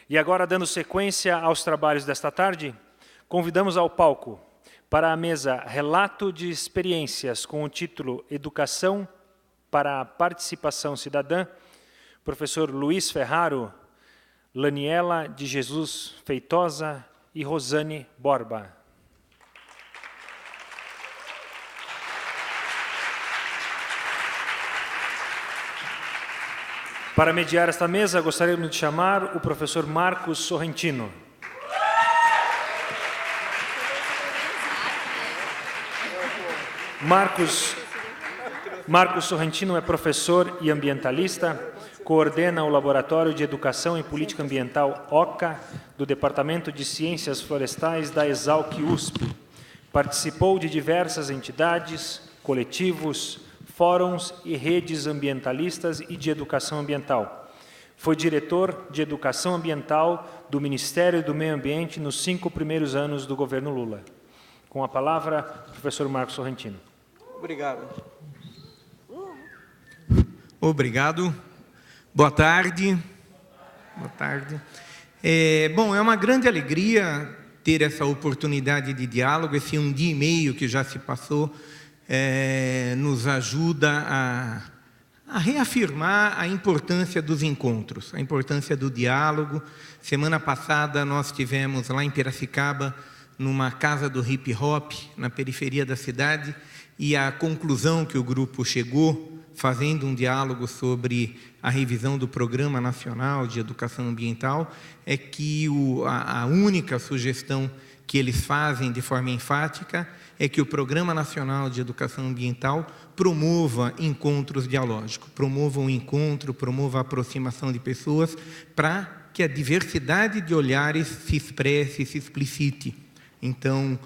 E agora, dando sequência aos trabalhos desta tarde, convidamos ao palco para a mesa Relato de Experiências com o título Educação para a Participação Cidadã, professor Luiz Ferraro, Laniela de Jesus Feitosa e Rosane Borba. Para mediar esta mesa, gostaríamos de chamar o professor Marcos Sorrentino. Marcos Sorrentino é professor e ambientalista, coordena o Laboratório de Educação e Política Ambiental OCA, do Departamento de Ciências Florestais da Exalc-USP. Participou de diversas entidades, coletivos, fóruns e redes ambientalistas e de educação ambiental. Foi diretor de Educação Ambiental do Ministério do Meio Ambiente nos 5 primeiros anos do governo Lula. Com a palavra, professor Marcos Sorrentino. Obrigado. Obrigado. Boa tarde. Boa tarde. Bom, é uma grande alegria ter essa oportunidade de diálogo, esse 1 dia e meio que já se passou, nos ajuda a reafirmar a importância dos encontros, a importância do diálogo. Semana passada nós tivemos lá em Piracicaba, numa casa do hip hop, na periferia da cidade, e a conclusão que o grupo chegou, fazendo um diálogo sobre a revisão do Programa Nacional de Educação Ambiental, é que a única sugestão que eles fazem de forma enfática é que o Programa Nacional de Educação Ambiental promova encontros dialógicos, promova um encontro, promova a aproximação de pessoas para que a diversidade de olhares se expresse, se explicite. Então,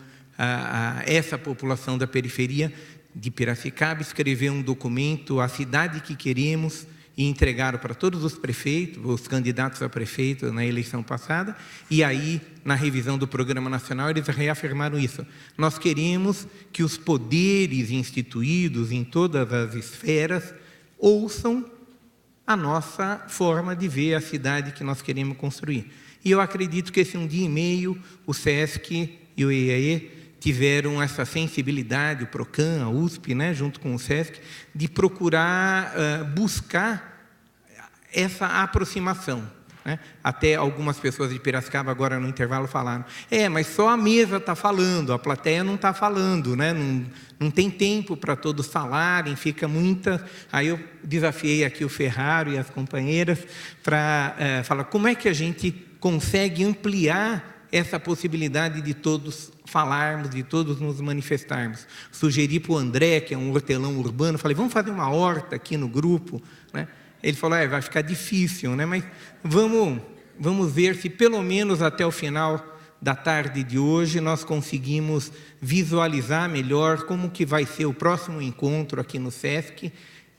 essa população da periferia de Piracicaba escreveu um documento, A Cidade que Queremos, e entregaram para todos os prefeitos, os candidatos a prefeito na eleição passada, e aí, na revisão do Programa Nacional, eles reafirmaram isso. Nós queremos que os poderes instituídos em todas as esferas ouçam a nossa forma de ver a cidade que nós queremos construir. E eu acredito que esse 1 dia e meio, o SESC e o EAE tiveram essa sensibilidade, o PROCAN, a USP, né, junto com o SESC, de procurar buscar essa aproximação. Né? Até algumas pessoas de Piracicaba agora no intervalo falaram, mas só a mesa está falando, a plateia não está falando, né? Não tem tempo para todos falarem, fica muita... Aí eu desafiei aqui o Ferraro e as companheiras para falar como é que a gente consegue ampliar essa possibilidade de todos falarmos, de todos nos manifestarmos. Sugeri para o André, que é um hortelão urbano, falei, vamos fazer uma horta aqui no grupo, né? Ele falou, vai ficar difícil, né? Mas vamos ver se pelo menos até o final da tarde de hoje nós conseguimos visualizar melhor como que vai ser o próximo encontro aqui no SESC,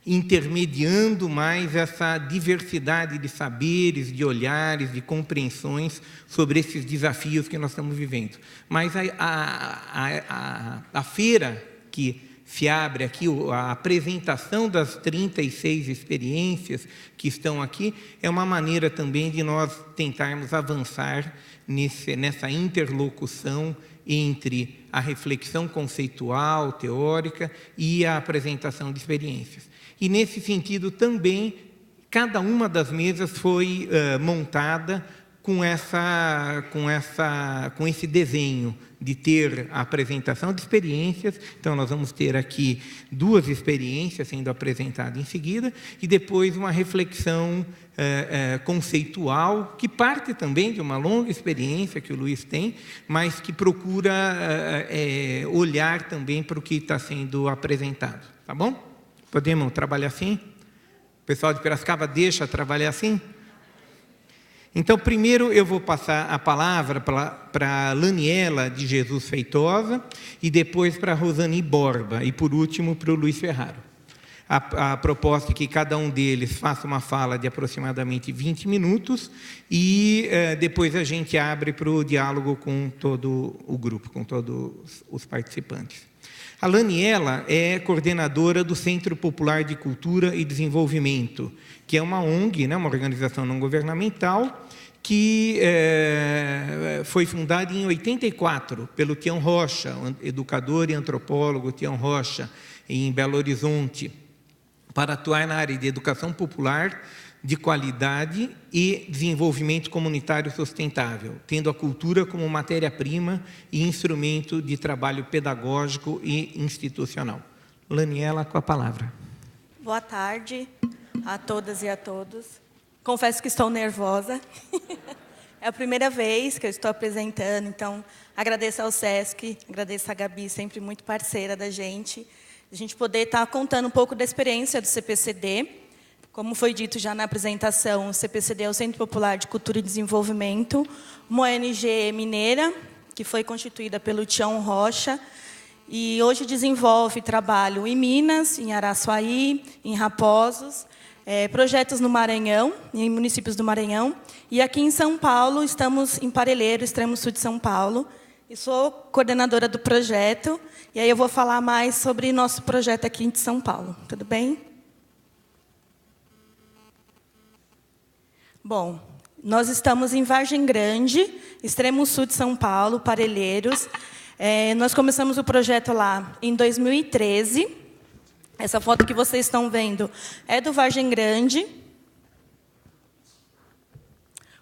intermediando mais essa diversidade de saberes, de olhares, de compreensões sobre esses desafios que nós estamos vivendo. Mas a feira que se abre aqui, a apresentação das 36 experiências que estão aqui, é uma maneira também de nós tentarmos avançar nessa interlocução entre a reflexão conceitual, teórica e a apresentação de experiências. E, nesse sentido, também, cada uma das mesas foi montada com esse desenho de ter a apresentação de experiências. Então, nós vamos ter aqui 2 experiências sendo apresentadas em seguida, e depois uma reflexão conceitual, que parte também de uma longa experiência que o Luiz tem, mas que procura olhar também para o que está sendo apresentado. Tá bom? Podemos trabalhar assim? O pessoal de Piracicaba deixa trabalhar assim? Então, primeiro eu vou passar a palavra para a Laniela de Jesus Feitosa, e depois para a Rosane Borba, e por último para o Luiz Ferraro. A proposta é que cada um deles faça uma fala de aproximadamente 20 minutos, e depois a gente abre para o diálogo com todo o grupo, com todos os participantes. A Laniela é coordenadora do Centro Popular de Cultura e Desenvolvimento, que é uma ONG, né, uma organização não governamental, que foi fundada em 84 pelo Tião Rocha, educador e antropólogo Tião Rocha, em Belo Horizonte, para atuar na área de educação popular, de qualidade e desenvolvimento comunitário sustentável, tendo a cultura como matéria-prima e instrumento de trabalho pedagógico e institucional. Laniela, com a palavra. Boa tarde a todas e a todos. Confesso que estou nervosa. É a primeira vez que eu estou apresentando, então agradeço ao SESC, agradeço a Gabi, sempre muito parceira da gente, a gente poder estar contando um pouco da experiência do CPCD. Como foi dito já na apresentação, o CPCD é o Centro Popular de Cultura e Desenvolvimento, uma ONG mineira, que foi constituída pelo Tião Rocha, e hoje desenvolve trabalho em Minas, em Araçuaí, em Raposos, projetos no Maranhão, em municípios do Maranhão, e aqui em São Paulo, estamos em Parelheiro, extremo sul de São Paulo, e sou coordenadora do projeto, e aí eu vou falar mais sobre nosso projeto aqui em São Paulo, tudo bem? Bom, nós estamos em Vargem Grande, extremo sul de São Paulo, Parelheiros. Nós começamos o projeto lá em 2013. Essa foto que vocês estão vendo é do Vargem Grande.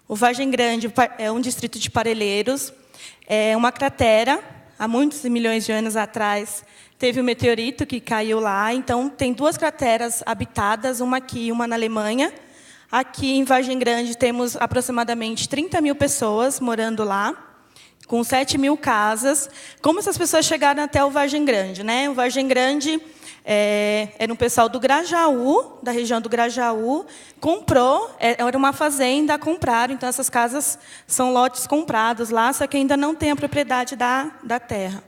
O Vargem Grande é um distrito de Parelheiros. É uma cratera, há muitos milhões de anos atrás, teve um meteorito que caiu lá. Então, tem duas crateras habitadas, uma aqui e uma na Alemanha. Aqui em Vargem Grande temos aproximadamente 30 mil pessoas morando lá, com 7 mil casas. Como essas pessoas chegaram até o Vargem Grande, né? O Vargem Grande era um pessoal do Grajaú, da região do Grajaú, comprou, era uma fazenda, compraram, então essas casas são lotes comprados lá, só que ainda não tem a propriedade da terra.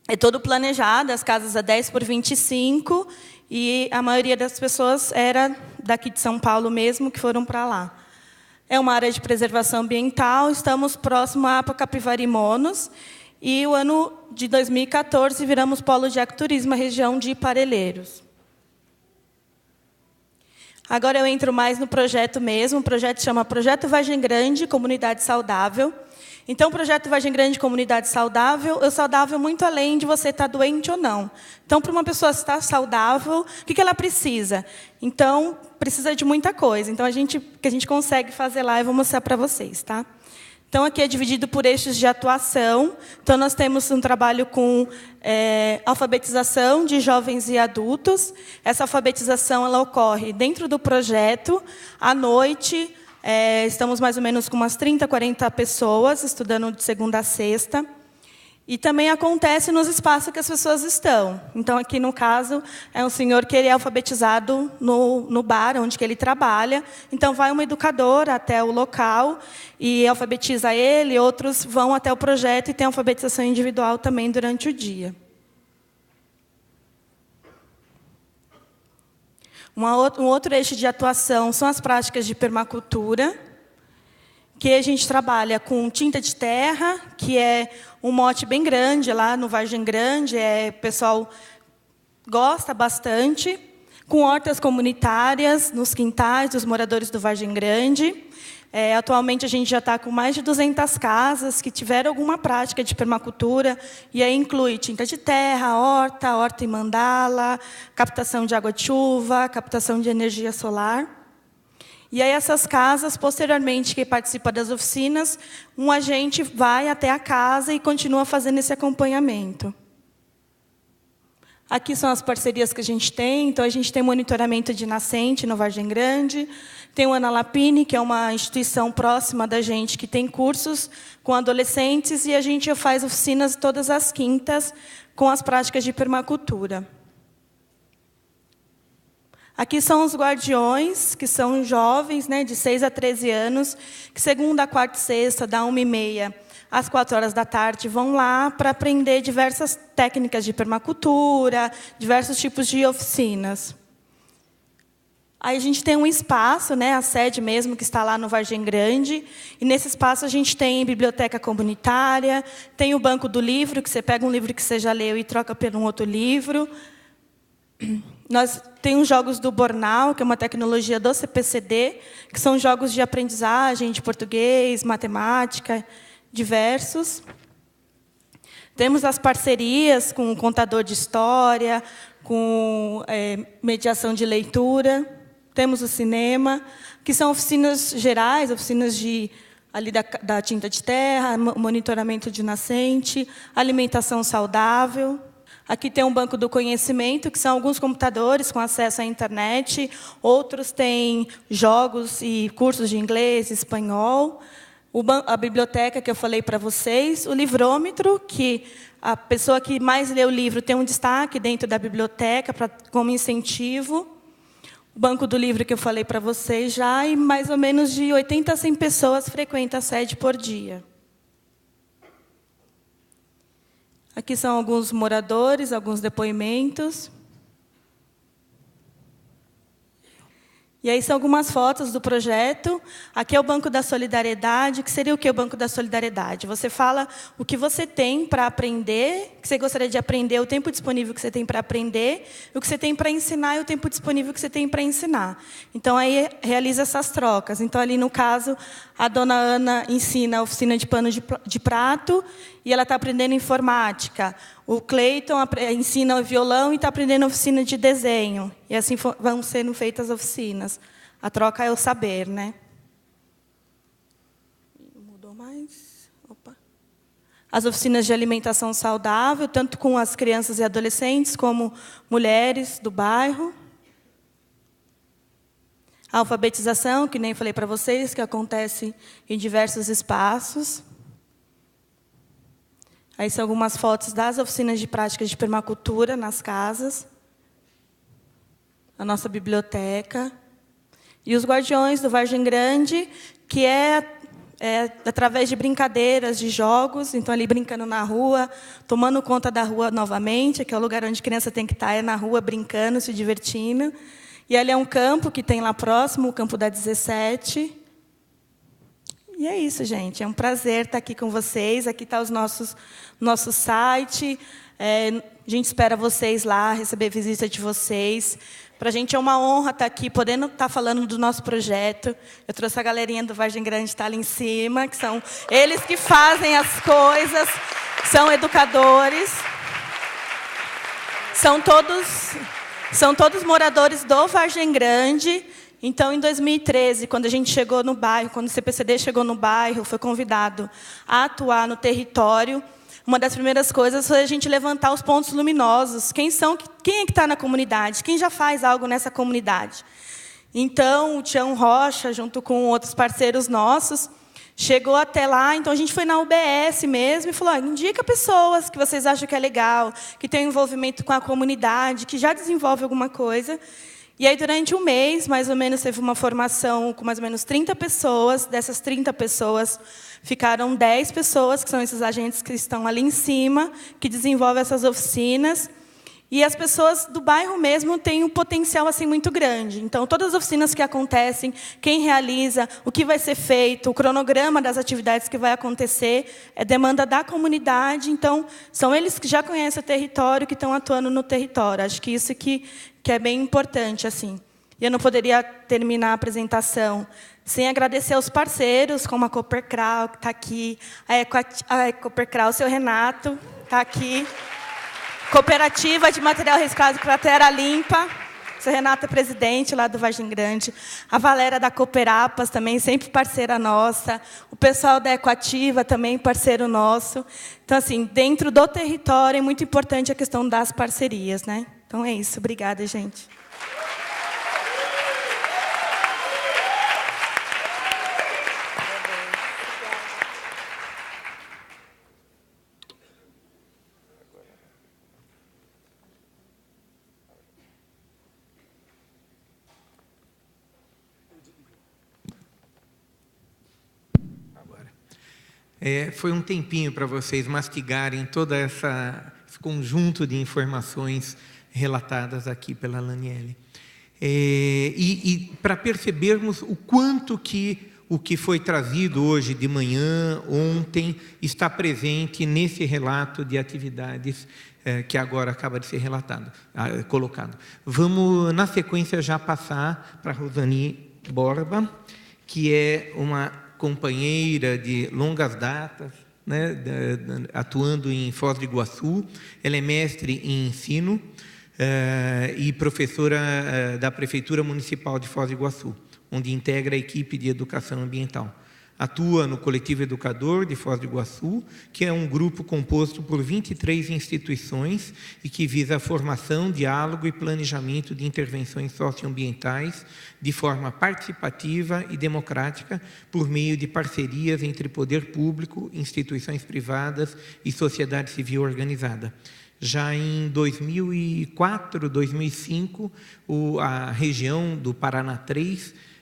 É todo planejado, as casas a 10 por 25, e a maioria das pessoas era daqui de São Paulo mesmo, que foram para lá. É uma área de preservação ambiental, estamos próximo a Capivari Monos, e o ano de 2014 viramos polo de ecoturismo, a região de Parelheiros. Agora eu entro mais no projeto mesmo, o projeto chama Projeto Vargem Grande, Comunidade Saudável. Então, o projeto Vargem Grande Comunidade Saudável, é saudável muito além de você estar doente ou não. Então, para uma pessoa estar saudável, o que ela precisa? Então, precisa de muita coisa. Então, o que a gente consegue fazer lá, eu vou mostrar para vocês, tá? Então, aqui é dividido por eixos de atuação. Então, nós temos um trabalho com alfabetização de jovens e adultos. Essa alfabetização ela ocorre dentro do projeto, à noite. Estamos mais ou menos com umas 30, 40 pessoas, estudando de segunda a sexta. E também acontece nos espaços que as pessoas estão. Então, aqui no caso, é um senhor que ele é alfabetizado no bar onde que ele trabalha. Então, vai uma educadora até o local e alfabetiza ele, outros vão até o projeto e tem alfabetização individual também durante o dia. Um outro eixo de atuação são as práticas de permacultura, que a gente trabalha com tinta de terra, que é um mote bem grande lá no Vargem Grande, o pessoal gosta bastante, com hortas comunitárias nos quintais dos moradores do Vargem Grande. Atualmente, a gente já está com mais de 200 casas que tiveram alguma prática de permacultura, e aí inclui tinta de terra, horta e mandala, captação de água de chuva, captação de energia solar. E aí, essas casas, posteriormente, que participa das oficinas, um agente vai até a casa e continua fazendo esse acompanhamento. Aqui são as parcerias que a gente tem. Então, a gente tem monitoramento de nascente no Vargem Grande. Tem o Ana Lapine, que é uma instituição próxima da gente, que tem cursos com adolescentes, e a gente faz oficinas todas as quintas com as práticas de permacultura. Aqui são os guardiões, que são jovens, né, de 6 a 13 anos, que segunda, quarta e sexta, da 1h30 às 4 horas da tarde, vão lá para aprender diversas técnicas de permacultura, diversos tipos de oficinas. Aí a gente tem um espaço, né, a sede mesmo, que está lá no Vargem Grande, e nesse espaço a gente tem biblioteca comunitária, tem o banco do livro, que você pega um livro que você já leu e troca por um outro livro. Nós temos jogos do Bornal, que é uma tecnologia do CPCD, que são jogos de aprendizagem, de português, matemática, diversos. Temos as parcerias com o contador de história, com mediação de leitura. Temos o cinema, que são oficinas gerais, oficinas ali da tinta de terra, monitoramento de nascente, alimentação saudável. Aqui tem um banco do conhecimento, que são alguns computadores com acesso à internet. Outros têm jogos e cursos de inglês, espanhol. A biblioteca, que eu falei para vocês. O livrômetro, que a pessoa que mais lê o livro tem um destaque dentro da biblioteca como incentivo. O banco do livro, que eu falei para vocês já. E mais ou menos de 80 a 100 pessoas frequentam a sede por dia. Aqui são alguns moradores, alguns depoimentos. E aí são algumas fotos do projeto. Aqui é o Banco da Solidariedade. Que seria o que o Banco da Solidariedade? Você fala o que você tem para aprender, que você gostaria de aprender, o tempo disponível que você tem para aprender, o que você tem para ensinar e o tempo disponível que você tem para ensinar. Então, aí realiza essas trocas. Então, ali no caso, a dona Ana ensina a oficina de pano de prato e ela está aprendendo informática. O Cleiton ensina o violão e está aprendendo a oficina de desenho. E assim vão sendo feitas as oficinas. A troca é o saber, né? Mudou mais? Opa. As oficinas de alimentação saudável, tanto com as crianças e adolescentes, como mulheres do bairro. A alfabetização, que nem falei para vocês, que acontece em diversos espaços. Aí são algumas fotos das oficinas de práticas de permacultura nas casas. A nossa biblioteca. E os guardiões do Vargem Grande, que é através de brincadeiras, de jogos. Então, ali brincando na rua, tomando conta da rua novamente, que é o lugar onde a criança tem que estar, é na rua, brincando, se divertindo. E ali é um campo que tem lá próximo, o campo da 17. E é isso, gente. É um prazer estar aqui com vocês. Aqui está o nosso site. A gente espera vocês lá, receber visita de vocês. Para a gente é uma honra estar aqui, podendo estar falando do nosso projeto. Eu trouxe a galerinha do Vargem Grande, está ali em cima, que são eles que fazem as coisas, são educadores. São todos moradores do Vargem Grande. Então, em 2013, quando a gente chegou no bairro, quando o CPCD chegou no bairro, foi convidado a atuar no território, uma das primeiras coisas foi a gente levantar os pontos luminosos. Quem é que está na comunidade? Quem já faz algo nessa comunidade? Então, o Tião Rocha, junto com outros parceiros nossos, chegou até lá. Então, a gente foi na UBS mesmo e falou, indica pessoas que vocês acham que é legal, que tem envolvimento com a comunidade, que já desenvolve alguma coisa. E aí, durante um mês, mais ou menos, teve uma formação com mais ou menos 30 pessoas. Dessas 30 pessoas, ficaram 10 pessoas, que são esses agentes que estão ali em cima, que desenvolvem essas oficinas. E as pessoas do bairro mesmo têm um potencial assim, muito grande. Então, todas as oficinas que acontecem, quem realiza, o que vai ser feito, o cronograma das atividades que vai acontecer, é demanda da comunidade. Então, são eles que já conhecem o território, que estão atuando no território. Acho que isso que é bem importante, assim. E eu não poderia terminar a apresentação sem agradecer aos parceiros, como a Coopercral, que está aqui, a Coopercral, o seu Renato, está aqui. Cooperativa de Material Reciclado Cratera Limpa, o seu Renato é presidente lá do Vargem Grande. A Valéria da Cooperapas, também sempre parceira nossa. O pessoal da Ecoativa, também parceiro nosso. Então, assim, dentro do território, é muito importante a questão das parcerias, né? Então, é isso. Obrigada, gente. Foi um tempinho para vocês mastigarem todo esse conjunto de informações relatadas aqui pela Laniele. E para percebermos o quanto que o que foi trazido hoje de manhã, ontem, está presente nesse relato de atividades que agora acaba de ser colocado. Vamos, na sequência, já passar para a Rosani Borba, que é uma companheira de longas datas, né, atuando em Foz do Iguaçu. Ela é mestre em ensino e professora da Prefeitura Municipal de Foz do Iguaçu, onde integra a equipe de educação ambiental. Atua no Coletivo Educador de Foz do Iguaçu, que é um grupo composto por 23 instituições e que visa a formação, diálogo e planejamento de intervenções socioambientais de forma participativa e democrática por meio de parcerias entre poder público, instituições privadas e sociedade civil organizada. Já em 2004, 2005, a região do Paraná 3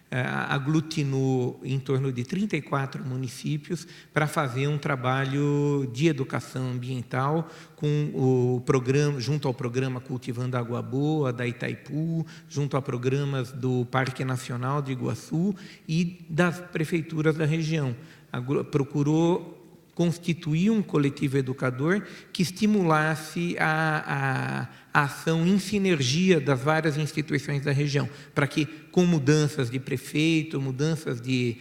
aglutinou em torno de 34 municípios para fazer um trabalho de educação ambiental com o programa, junto ao programa Cultivando Água Boa, da Itaipu, junto a programas do Parque Nacional de Iguaçu e das prefeituras da região. Procurou constituir um coletivo educador que estimulasse a ação em sinergia das várias instituições da região, para que, com mudanças de prefeito, mudanças de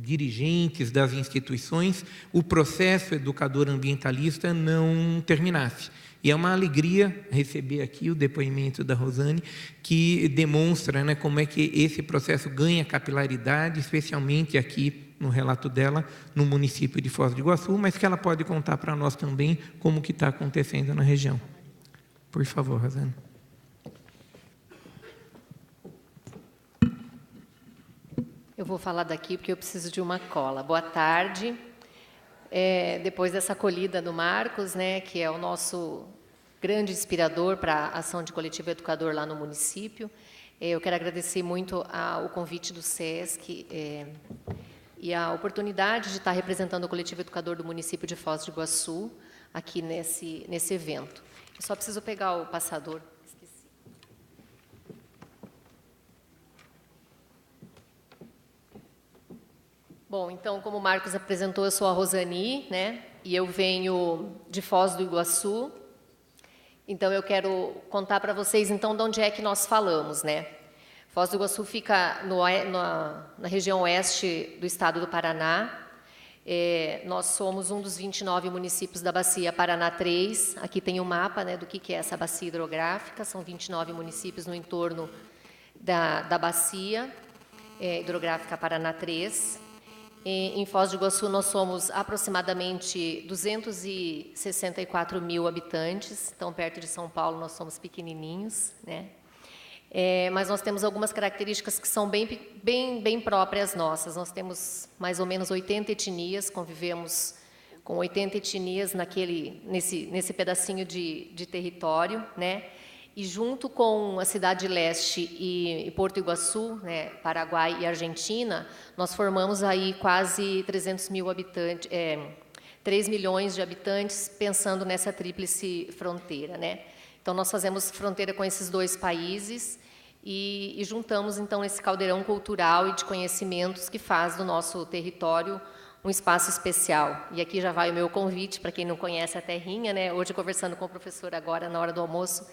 dirigentes das instituições, o processo educador ambientalista não terminasse. E é uma alegria receber aqui o depoimento da Rosani, que demonstra, né, como é que esse processo ganha capilaridade, especialmente aqui no relato dela, no município de Foz do Iguaçu, mas que ela pode contar para nós também como que está acontecendo na região. Por favor, Rosani. Eu vou falar daqui porque eu preciso de uma cola. Boa tarde. Depois dessa acolhida do Marcos, né, que é o nosso grande inspirador para a ação de coletivo educador lá no município, eu quero agradecer muito o convite do SESC e a oportunidade de estar representando o coletivo educador do município de Foz do Iguaçu aqui nesse evento. Eu só preciso pegar o passador. Esqueci. Bom, então, como o Marcos apresentou, eu sou a Rosani, né? E eu venho de Foz do Iguaçu. Então, eu quero contar para vocês, então, de onde é que nós falamos, né? Foz do Iguaçu fica na região oeste do estado do Paraná. Nós somos um dos 29 municípios da bacia Paraná 3. Aqui tem um mapa, né, do que é essa bacia hidrográfica. São 29 municípios no entorno da bacia hidrográfica Paraná 3. Em Foz do Iguaçu, nós somos aproximadamente 264 mil habitantes. Então, perto de São Paulo, nós somos pequenininhos, né? Mas nós temos algumas características que são bem próprias nossas. Nós temos mais ou menos 80 etnias, convivemos com 80 etnias nesse pedacinho de território, né? E junto com a Cidade Leste e Porto Iguaçu, né, Paraguai e Argentina, nós formamos aí quase 300 mil habitantes, 3 milhões de habitantes, pensando nessa tríplice fronteira, né? Então, nós fazemos fronteira com esses dois países e juntamos, então, esse caldeirão cultural e de conhecimentos que faz do nosso território um espaço especial. E aqui já vai o meu convite, para quem não conhece a terrinha, né? Hoje, conversando com o professor agora, na hora do almoço,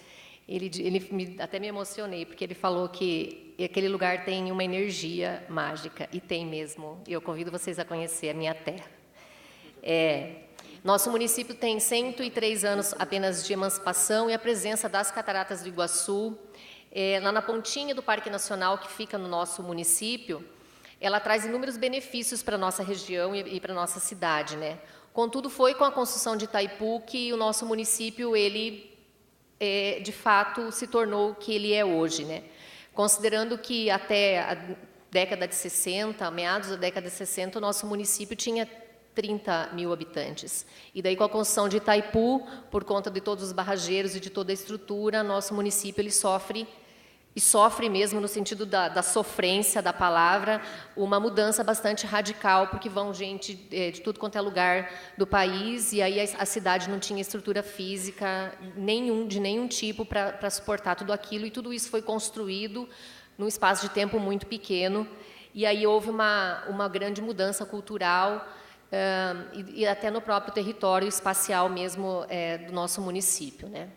até me emocionei, porque ele falou que aquele lugar tem uma energia mágica, e tem mesmo. E eu convido vocês a conhecer a minha terra. Nosso município tem 103 anos apenas de emancipação e a presença das Cataratas do Iguaçu, lá na pontinha do Parque Nacional que fica no nosso município, ela traz inúmeros benefícios para a nossa região e para a nossa cidade, né? Contudo, foi com a construção de Itaipu que o nosso município, de fato, se tornou o que ele é hoje, né? Considerando que até a década de 60, meados da década de 60, o nosso município tinha 30 mil habitantes. E daí, com a construção de Itaipu, por conta de todos os barrageiros e de toda a estrutura, nosso município ele sofre mesmo no sentido da sofrência da palavra, uma mudança bastante radical, porque vão gente de tudo quanto é lugar do país, e aí a cidade não tinha estrutura física de nenhum tipo para suportar tudo aquilo, e tudo isso foi construído num espaço de tempo muito pequeno. e aí houve uma grande mudança cultural e até no próprio território espacial mesmo do nosso município, né?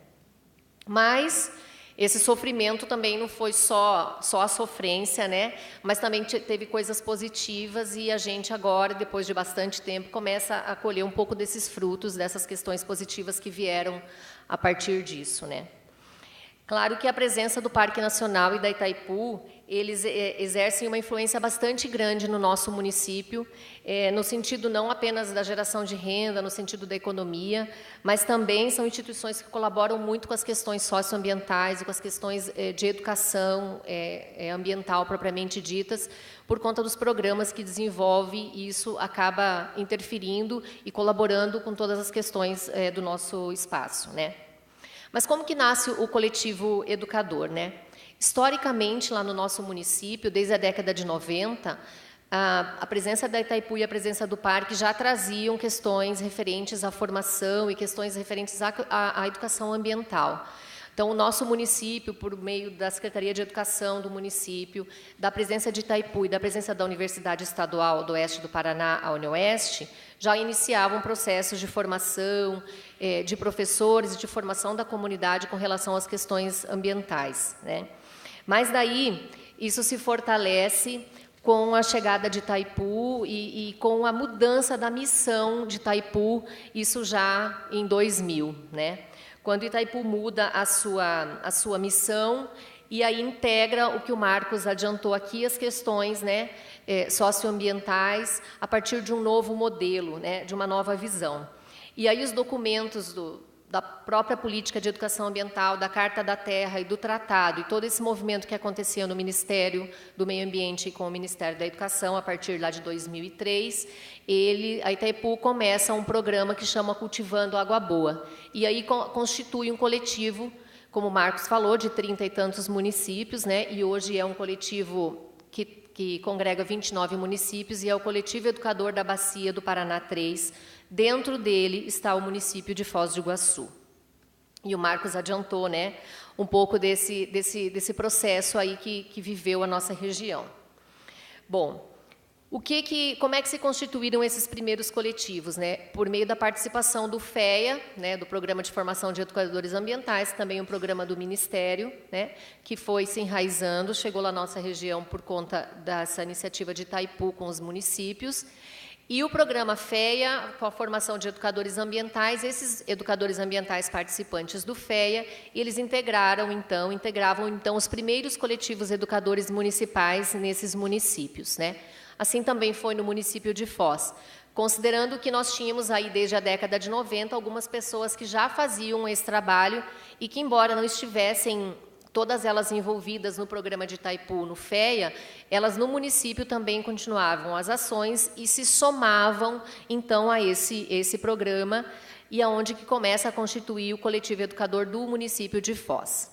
Mas esse sofrimento também não foi só a sofrência, né? Mas também teve coisas positivas e a gente agora, depois de bastante tempo, começa a colher um pouco desses frutos, dessas questões positivas que vieram a partir disso, né? Claro que a presença do Parque Nacional e da Itaipu, eles exercem uma influência bastante grande no nosso município, no sentido não apenas da geração de renda, no sentido da economia, mas também são instituições que colaboram muito com as questões socioambientais e com as questões de educação ambiental propriamente ditas, por conta dos programas que desenvolve, e isso acaba interferindo e colaborando com todas as questões do nosso espaço, né? Mas como que nasce o coletivo educador, né? Historicamente, lá no nosso município, desde a década de 90, a presença da Itaipu e a presença do parque já traziam questões referentes à formação e questões referentes à educação ambiental. Então, o nosso município, por meio da Secretaria de Educação do município, da presença de Itaipu e da presença da Universidade Estadual do Oeste do Paraná, a UniOeste, já iniciavam processos de formação de professores e de formação da comunidade com relação às questões ambientais, né? Mas daí, isso se fortalece com a chegada de Itaipu e com a mudança da missão de Itaipu, isso já em 2000, né? Quando Itaipu muda a sua missão e aí integra o que o Marcos adiantou aqui, as questões, né, socioambientais, a partir de um novo modelo, né, de uma nova visão. E aí os documentos da própria política de educação ambiental, da Carta da Terra e do Tratado, e todo esse movimento que acontecia no Ministério do Meio Ambiente e com o Ministério da Educação, a partir lá de 2003, a Itaipu começa um programa que chama Cultivando Água Boa. E aí constitui um coletivo, como o Marcos falou, de 30 e tantos municípios, né? E hoje é um coletivo que congrega 29 municípios, e é o Coletivo Educador da Bacia do Paraná 3. Dentro dele está o município de Foz do Iguaçu. E o Marcos adiantou, né, um pouco desse processo aí que viveu a nossa região. Bom, como é que se constituíram esses primeiros coletivos, né? Por meio da participação do FEA, né, do Programa de Formação de Educadores Ambientais, também um programa do Ministério, né, que foi se enraizando, chegou lá na nossa região por conta dessa iniciativa de Itaipu com os municípios. E o programa FEA, com a formação de educadores ambientais, esses educadores ambientais participantes do FEA, eles integravam então os primeiros coletivos educadores municipais nesses municípios, né? Assim também foi no município de Foz, considerando que nós tínhamos aí desde a década de 90 algumas pessoas que já faziam esse trabalho e que, embora não estivessem todas elas envolvidas no programa de Itaipu, no FEA, elas no município também continuavam as ações e se somavam, então, a esse programa, e aonde que começa a constituir o coletivo educador do município de Foz.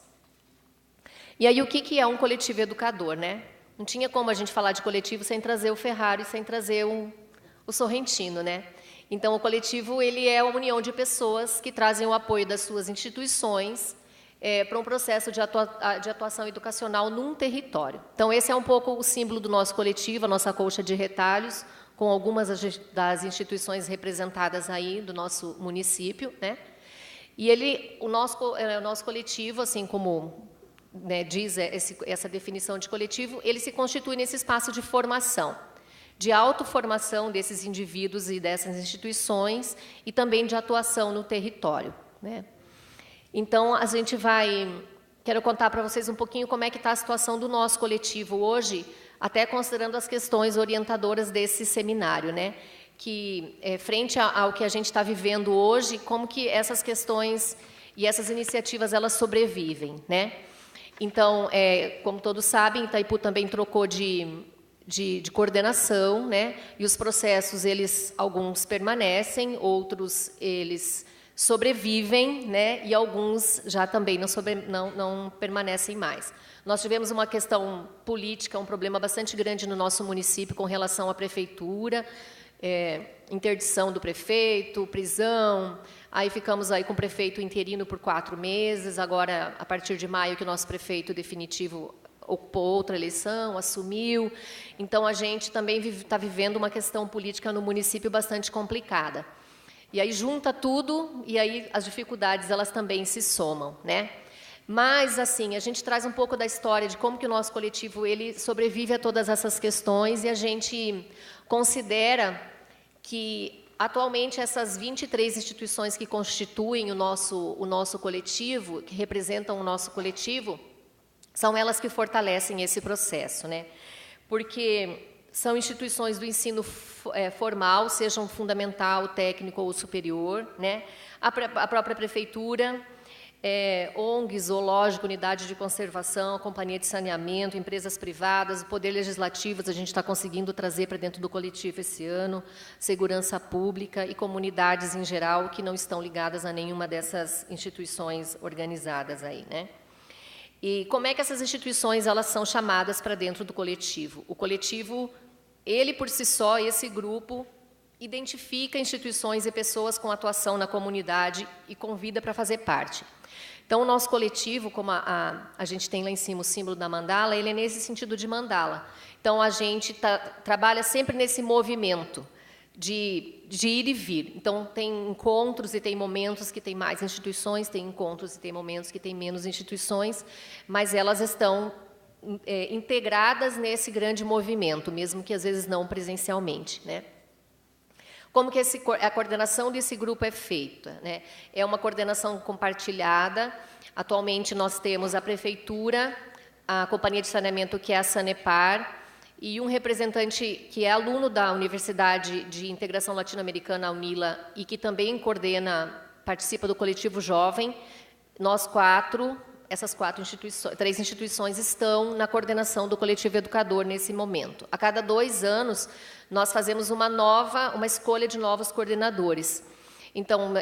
E aí, o que é um coletivo educador, né? Não tinha como a gente falar de coletivo sem trazer o Ferrari, sem trazer o Sorrentino, né? Então, o coletivo ele é a união de pessoas que trazem o apoio das suas instituições para um processo de atuação educacional num território. Então, esse é um pouco o símbolo do nosso coletivo, a nossa colcha de retalhos, com algumas das instituições representadas aí do nosso município, né? E o nosso coletivo, assim como, né, diz essa definição de coletivo, ele se constitui nesse espaço de formação, de autoformação desses indivíduos e dessas instituições e também de atuação no território, né? Então, quero contar para vocês um pouquinho como é que está a situação do nosso coletivo hoje, até considerando as questões orientadoras desse seminário, né? Que, frente ao que a gente está vivendo hoje, como que essas questões e essas iniciativas, elas sobrevivem, né? Então, como todos sabem, Itaipu também trocou de coordenação, né? E os processos, alguns permanecem, outros eles sobrevivem, né? E alguns já também não permanecem mais. Nós tivemos uma questão política, um problema bastante grande no nosso município com relação à prefeitura, interdição do prefeito, prisão. Aí ficamos aí com o prefeito interino por 4 meses. Agora, a partir de maio, que o nosso prefeito definitivo ocupou outra eleição, assumiu. Então, a gente também está vivendo uma questão política no município bastante complicada. E aí junta tudo, e aí as dificuldades elas também se somam, né? Mas, assim, a gente traz um pouco da história de como que o nosso coletivo ele sobrevive a todas essas questões, e a gente considera que, atualmente, essas 23 instituições que constituem o nosso coletivo, que representam o nosso coletivo, são elas que fortalecem esse processo, né? Porque são instituições do ensino formal, sejam fundamental, técnico ou superior, né? A própria prefeitura, ONGs, zoológico, unidade de conservação, companhia de saneamento, empresas privadas, o poder legislativo, a gente está conseguindo trazer para dentro do coletivo esse ano, segurança pública e comunidades em geral que não estão ligadas a nenhuma dessas instituições organizadas aí, né? E como é que essas instituições elas são chamadas para dentro do coletivo? O coletivo, ele por si só, esse grupo, identifica instituições e pessoas com atuação na comunidade e convida para fazer parte. Então, o nosso coletivo, como a gente tem lá em cima o símbolo da mandala, ele é nesse sentido de mandala. Então, a gente trabalha sempre nesse movimento de ir e vir. Então, tem encontros e tem momentos que tem mais instituições, tem encontros e tem momentos que tem menos instituições, mas elas estão integradas nesse grande movimento, mesmo que às vezes não presencialmente, né? Como que a coordenação desse grupo é feita, né? É uma coordenação compartilhada. Atualmente, nós temos a prefeitura, a companhia de saneamento, que é a Sanepar, e um representante que é aluno da Universidade de Integração Latino-Americana, a UNILA, e que também participa do coletivo jovem. Nós essas três instituições estão na coordenação do coletivo educador nesse momento. A cada 2 anos, nós fazemos uma escolha de novos coordenadores. Então,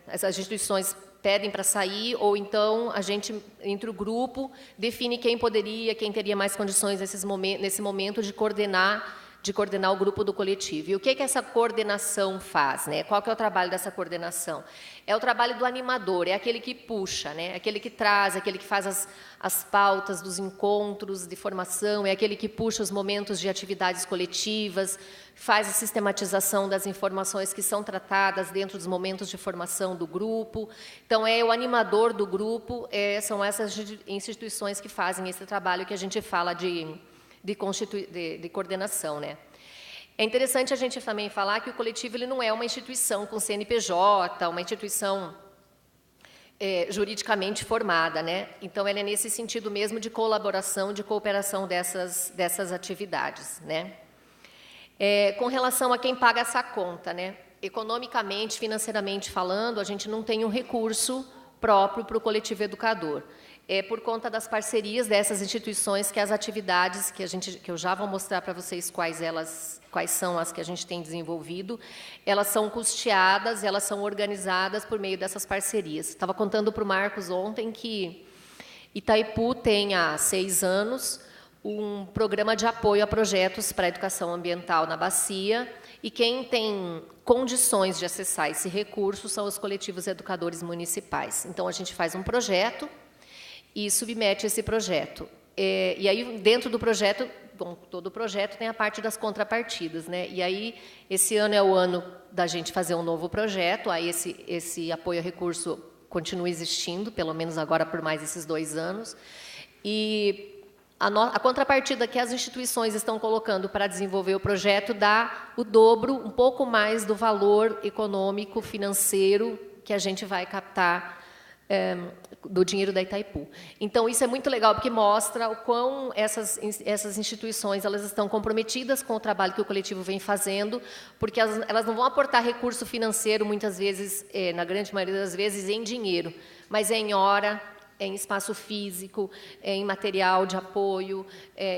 essas instituições pedem para sair, ou então a gente, entre o grupo, define quem teria mais condições nesse momento de coordenar o grupo do coletivo. E o que essa coordenação faz, né? Qual que é o trabalho dessa coordenação? É o trabalho do animador, é aquele que puxa, né? Aquele que traz, aquele que faz as pautas dos encontros de formação, é aquele que puxa os momentos de atividades coletivas, faz a sistematização das informações que são tratadas dentro dos momentos de formação do grupo. Então, é o animador do grupo, são essas instituições que fazem esse trabalho que a gente fala de coordenação, né? É interessante a gente também falar que o coletivo ele não é uma instituição com CNPJ, uma instituição juridicamente formada, né? Então, ela é nesse sentido mesmo de colaboração, de cooperação dessas atividades, né? Com relação a quem paga essa conta, né? Economicamente, financeiramente falando, a gente não tem um recurso próprio para o coletivo educador. É por conta das parcerias dessas instituições que as atividades que eu já vou mostrar para vocês quais são as que a gente tem desenvolvido, elas são custeadas, elas são organizadas por meio dessas parcerias. Estava contando para o Marcos ontem que Itaipu tem há 6 anos um programa de apoio a projetos para a educação ambiental na bacia, e quem tem condições de acessar esse recurso são os coletivos educadores municipais. Então, a gente faz um projeto e submete esse projeto. E aí, dentro do projeto, bom, todo projeto tem a parte das contrapartidas, né? E aí, esse ano é o ano da gente fazer um novo projeto, aí esse apoio a recurso continua existindo, pelo menos agora por mais esses 2 anos. E a contrapartida que as instituições estão colocando para desenvolver o projeto dá o dobro, um pouco mais do valor econômico, financeiro, que a gente vai captar do dinheiro da Itaipu. Então, isso é muito legal, porque mostra o quão essas instituições elas estão comprometidas com o trabalho que o coletivo vem fazendo, porque elas não vão aportar recurso financeiro, muitas vezes, na grande maioria das vezes, em dinheiro, mas em hora, em espaço físico, em material de apoio.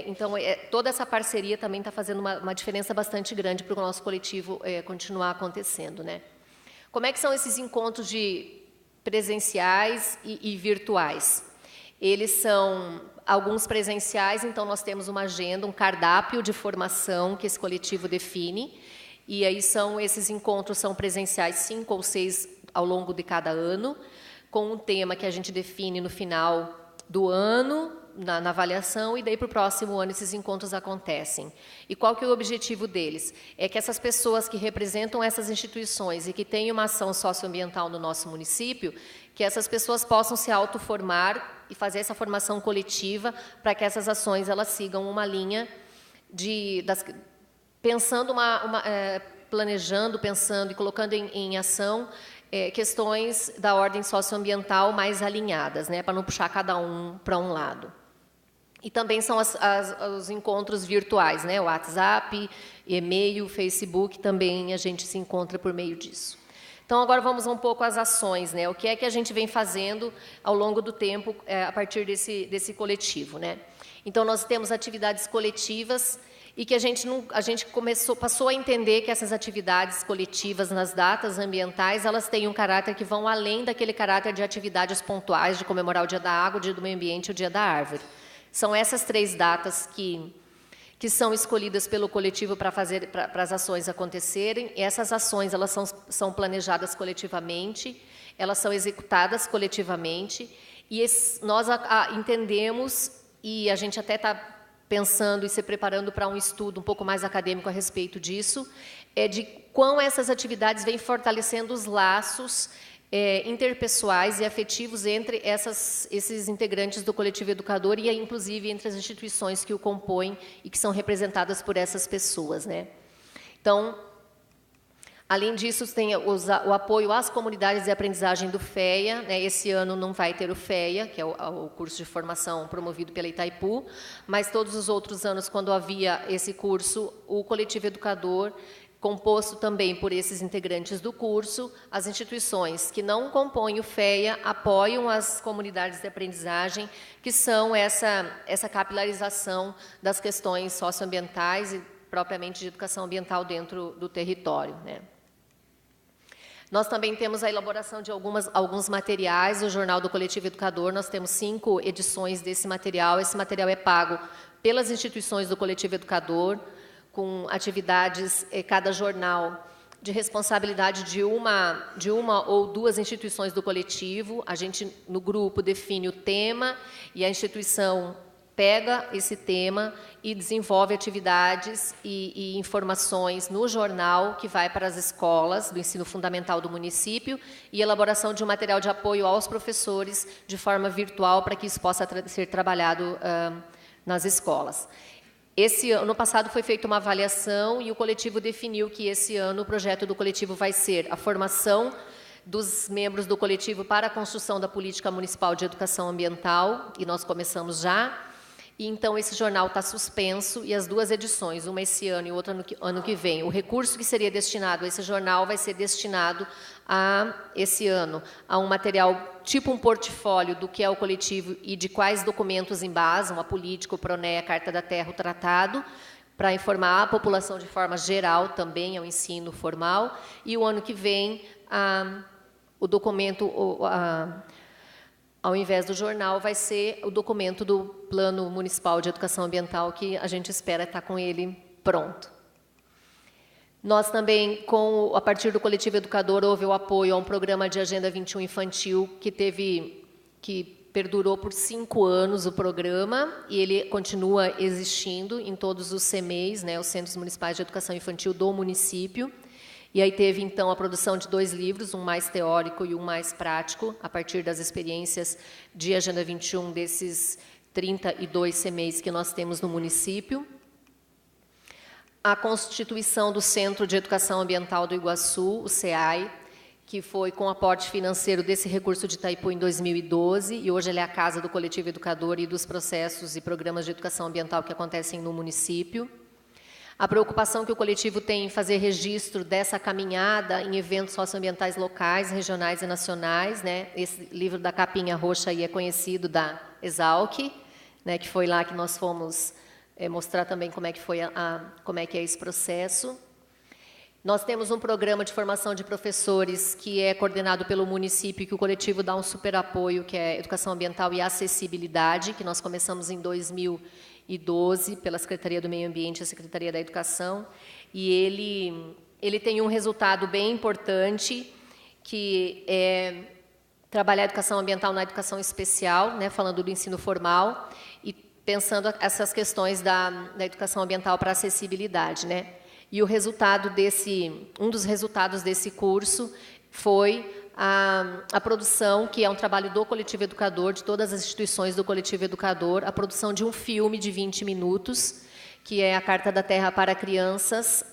Então, toda essa parceria também está fazendo uma diferença bastante grande para o nosso coletivo continuar acontecendo, né? Como é que são esses encontros presenciais e virtuais? Eles são alguns presenciais, então nós temos uma agenda, um cardápio de formação que esse coletivo define, e aí esses encontros são presenciais 5 ou 6 ao longo de cada ano, com um tema que a gente define no final do ano, na avaliação, e daí para o próximo ano esses encontros acontecem. E qual que é o objetivo deles? É que essas pessoas que representam essas instituições e que têm uma ação socioambiental no nosso município, que essas pessoas possam se autoformar e fazer essa formação coletiva para que essas ações elas sigam uma linha pensando planejando, pensando e colocando em ação questões da ordem socioambiental mais alinhadas, né, para não puxar cada um para um lado. E também são os encontros virtuais, né, o WhatsApp, e-mail, Facebook, também a gente se encontra por meio disso. Então, agora vamos um pouco às ações, né, o que é que a gente vem fazendo ao longo do tempo a partir desse coletivo, né. Então, nós temos atividades coletivas e que a gente passou a entender que essas atividades coletivas nas datas ambientais, elas têm um caráter que vão além daquele caráter de atividades pontuais, de comemorar o Dia da Água, o Dia do Meio Ambiente e o Dia da Árvore. São essas 3 datas que são escolhidas pelo coletivo para as ações acontecerem. E essas ações elas são planejadas coletivamente, elas são executadas coletivamente, e nós entendemos, e a gente até está pensando e se preparando para um estudo um pouco mais acadêmico a respeito disso, de como essas atividades vêm fortalecendo os laços interpessoais e afetivos entre esses integrantes do coletivo educador e, inclusive, entre as instituições que o compõem e que são representadas por essas pessoas, né? Então, além disso, tem o apoio às comunidades de aprendizagem do FEA, né? Esse ano não vai ter o FEA, que é o curso de formação promovido pela Itaipu, mas todos os outros anos, quando havia esse curso, o coletivo educador, composto também por esses integrantes do curso, as instituições que não compõem o FEA apoiam as comunidades de aprendizagem, que são essa capilarização das questões socioambientais e propriamente de educação ambiental dentro do território, né? Nós também temos a elaboração de alguns materiais, o Jornal do Coletivo Educador, nós temos 5 edições desse material. Esse material é pago pelas instituições do Coletivo Educador, com atividades, cada jornal, de responsabilidade de uma ou 2 instituições do coletivo. A gente, no grupo, define o tema e a instituição pega esse tema e desenvolve atividades e informações no jornal que vai para as escolas do ensino fundamental do município e elaboração de um material de apoio aos professores de forma virtual para que isso possa ser trabalhado nas escolas. Esse ano passado foi feita uma avaliação e o coletivo definiu que esse ano o projeto do coletivo vai ser a formação dos membros do coletivo para a construção da política municipal de educação ambiental, e nós começamos já. E, então, esse jornal está suspenso, e as 2 edições, uma esse ano e outra ano que vem, o recurso que seria destinado a esse jornal vai ser destinado esse ano, a um material tipo um portfólio do que é o coletivo e de quais documentos embasam a política, o PRONE, a Carta da Terra, o Tratado, para informar a população de forma geral também ao ensino formal. E o ano que vem, o documento... Ao invés do jornal, vai ser o documento do Plano Municipal de Educação Ambiental, que a gente espera estar com ele pronto. Nós também, a partir do Coletivo Educador, houve o apoio a um programa de Agenda 21 infantil, que perdurou por 5 anos o programa, e ele continua existindo em todos os CMEIs, né, os Centros Municipais de Educação Infantil do município. E aí teve, então, a produção de 2 livros, um mais teórico e um mais prático, a partir das experiências de Agenda 21 desses 32 CMEIs que nós temos no município. A constituição do Centro de Educação Ambiental do Iguaçu, o CEAI, que foi com aporte financeiro desse recurso de Itaipu em 2012, e hoje ele é a casa do coletivo educador e dos processos e programas de educação ambiental que acontecem no município. A preocupação que o coletivo tem em fazer registro dessa caminhada em eventos socioambientais locais, regionais e nacionais, né? Esse livro da capinha roxa aí é conhecido da Exalc, né? Que foi lá que nós fomos mostrar também como é que foi como é que é esse processo. Nós temos um programa de formação de professores que é coordenado pelo município, que o coletivo dá um super apoio, que é Educação Ambiental e Acessibilidade, que nós começamos em 2012 pela Secretaria do Meio Ambiente e a Secretaria da Educação, e ele tem um resultado bem importante, que é trabalhar a educação ambiental na educação especial, né, falando do ensino formal e pensando essas questões da educação ambiental para acessibilidade, né? E o resultado um dos resultados desse curso foi a produção, que é um trabalho do Coletivo Educador, de todas as instituições do Coletivo Educador, a produção de um filme de 20 minutos, que é a Carta da Terra para Crianças,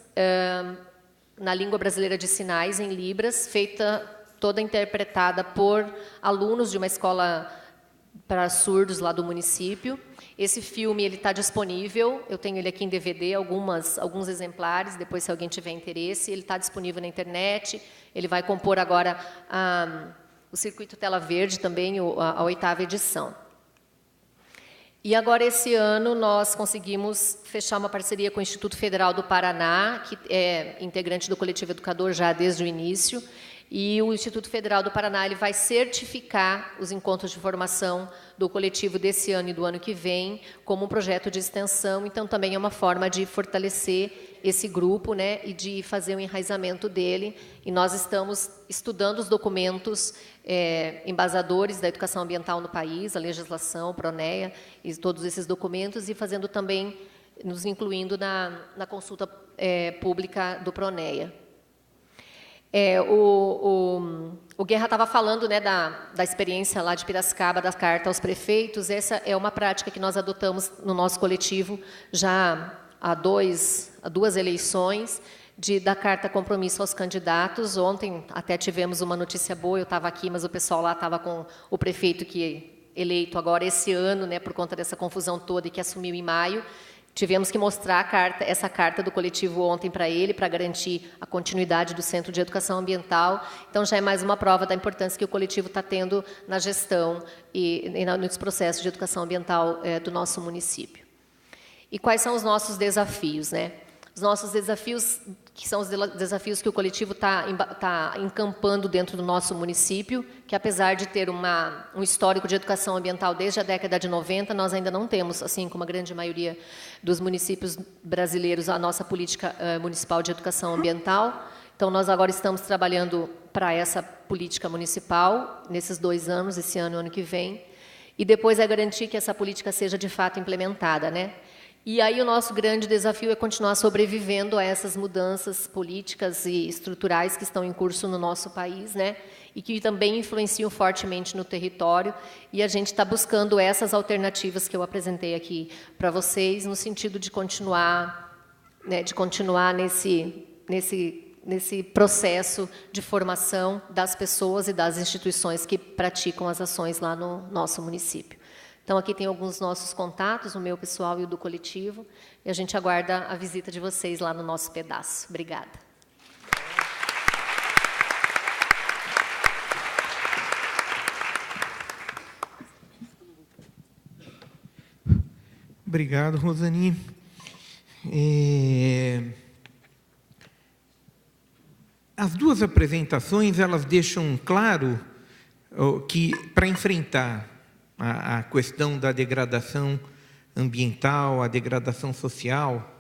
na língua brasileira de sinais, em Libras, feita toda interpretada por alunos de uma escola para surdos lá do município. Esse filme está disponível, eu tenho ele aqui em DVD, alguns exemplares, depois se alguém tiver interesse, ele está disponível na internet, ele vai compor agora o Circuito Tela Verde também, a 8ª edição. E agora, esse ano, nós conseguimos fechar uma parceria com o Instituto Federal do Paraná, que é integrante do Coletivo Educador já desde o início, e o Instituto Federal do Paraná ele vai certificar os encontros de formação do coletivo desse ano e do ano que vem como um projeto de extensão. Então, também é uma forma de fortalecer esse grupo, né, e de fazer o enraizamento dele. E nós estamos estudando os documentos embasadores da educação ambiental no país, a legislação, PRONEA, e todos esses documentos, e fazendo também, nos incluindo na consulta pública do PRONEA. O Guerra estava falando, né, da experiência lá de Piracicaba, da carta aos prefeitos. Essa é uma prática que nós adotamos no nosso coletivo já há duas eleições, da carta compromisso aos candidatos. Ontem até tivemos uma notícia boa, eu estava aqui, mas o pessoal lá estava com o prefeito que eleito agora esse ano, né, por conta dessa confusão toda, e que assumiu em maio. Tivemos que mostrar essa carta do coletivo ontem para ele, para garantir a continuidade do Centro de Educação Ambiental. Então, já é mais uma prova da importância que o coletivo está tendo na gestão e nos processos de educação ambiental do nosso município. E quais são os nossos desafios, né? Os nossos desafios, que são os desafios que o coletivo está encampando dentro do nosso município, que apesar de ter um histórico de educação ambiental desde a década de 90, nós ainda não temos, assim como a grande maioria dos municípios brasileiros, a nossa política municipal de educação ambiental. Então, nós agora estamos trabalhando para essa política municipal, nesses 2 anos, esse ano e o ano que vem, e depois é garantir que essa política seja de fato implementada, né? E aí o nosso grande desafio é continuar sobrevivendo a essas mudanças políticas e estruturais que estão em curso no nosso país, né? E que também influenciam fortemente no território. E a gente está buscando essas alternativas que eu apresentei aqui para vocês, no sentido de continuar, né, nesse processo de formação das pessoas e das instituições que praticam as ações lá no nosso município. Então, aqui tem alguns nossos contatos, o meu pessoal e o do coletivo, e a gente aguarda a visita de vocês lá no nosso pedaço. Obrigada. Obrigado, Rosani. As duas apresentações, elas deixam claro que, para enfrentar a questão da degradação ambiental, a degradação social,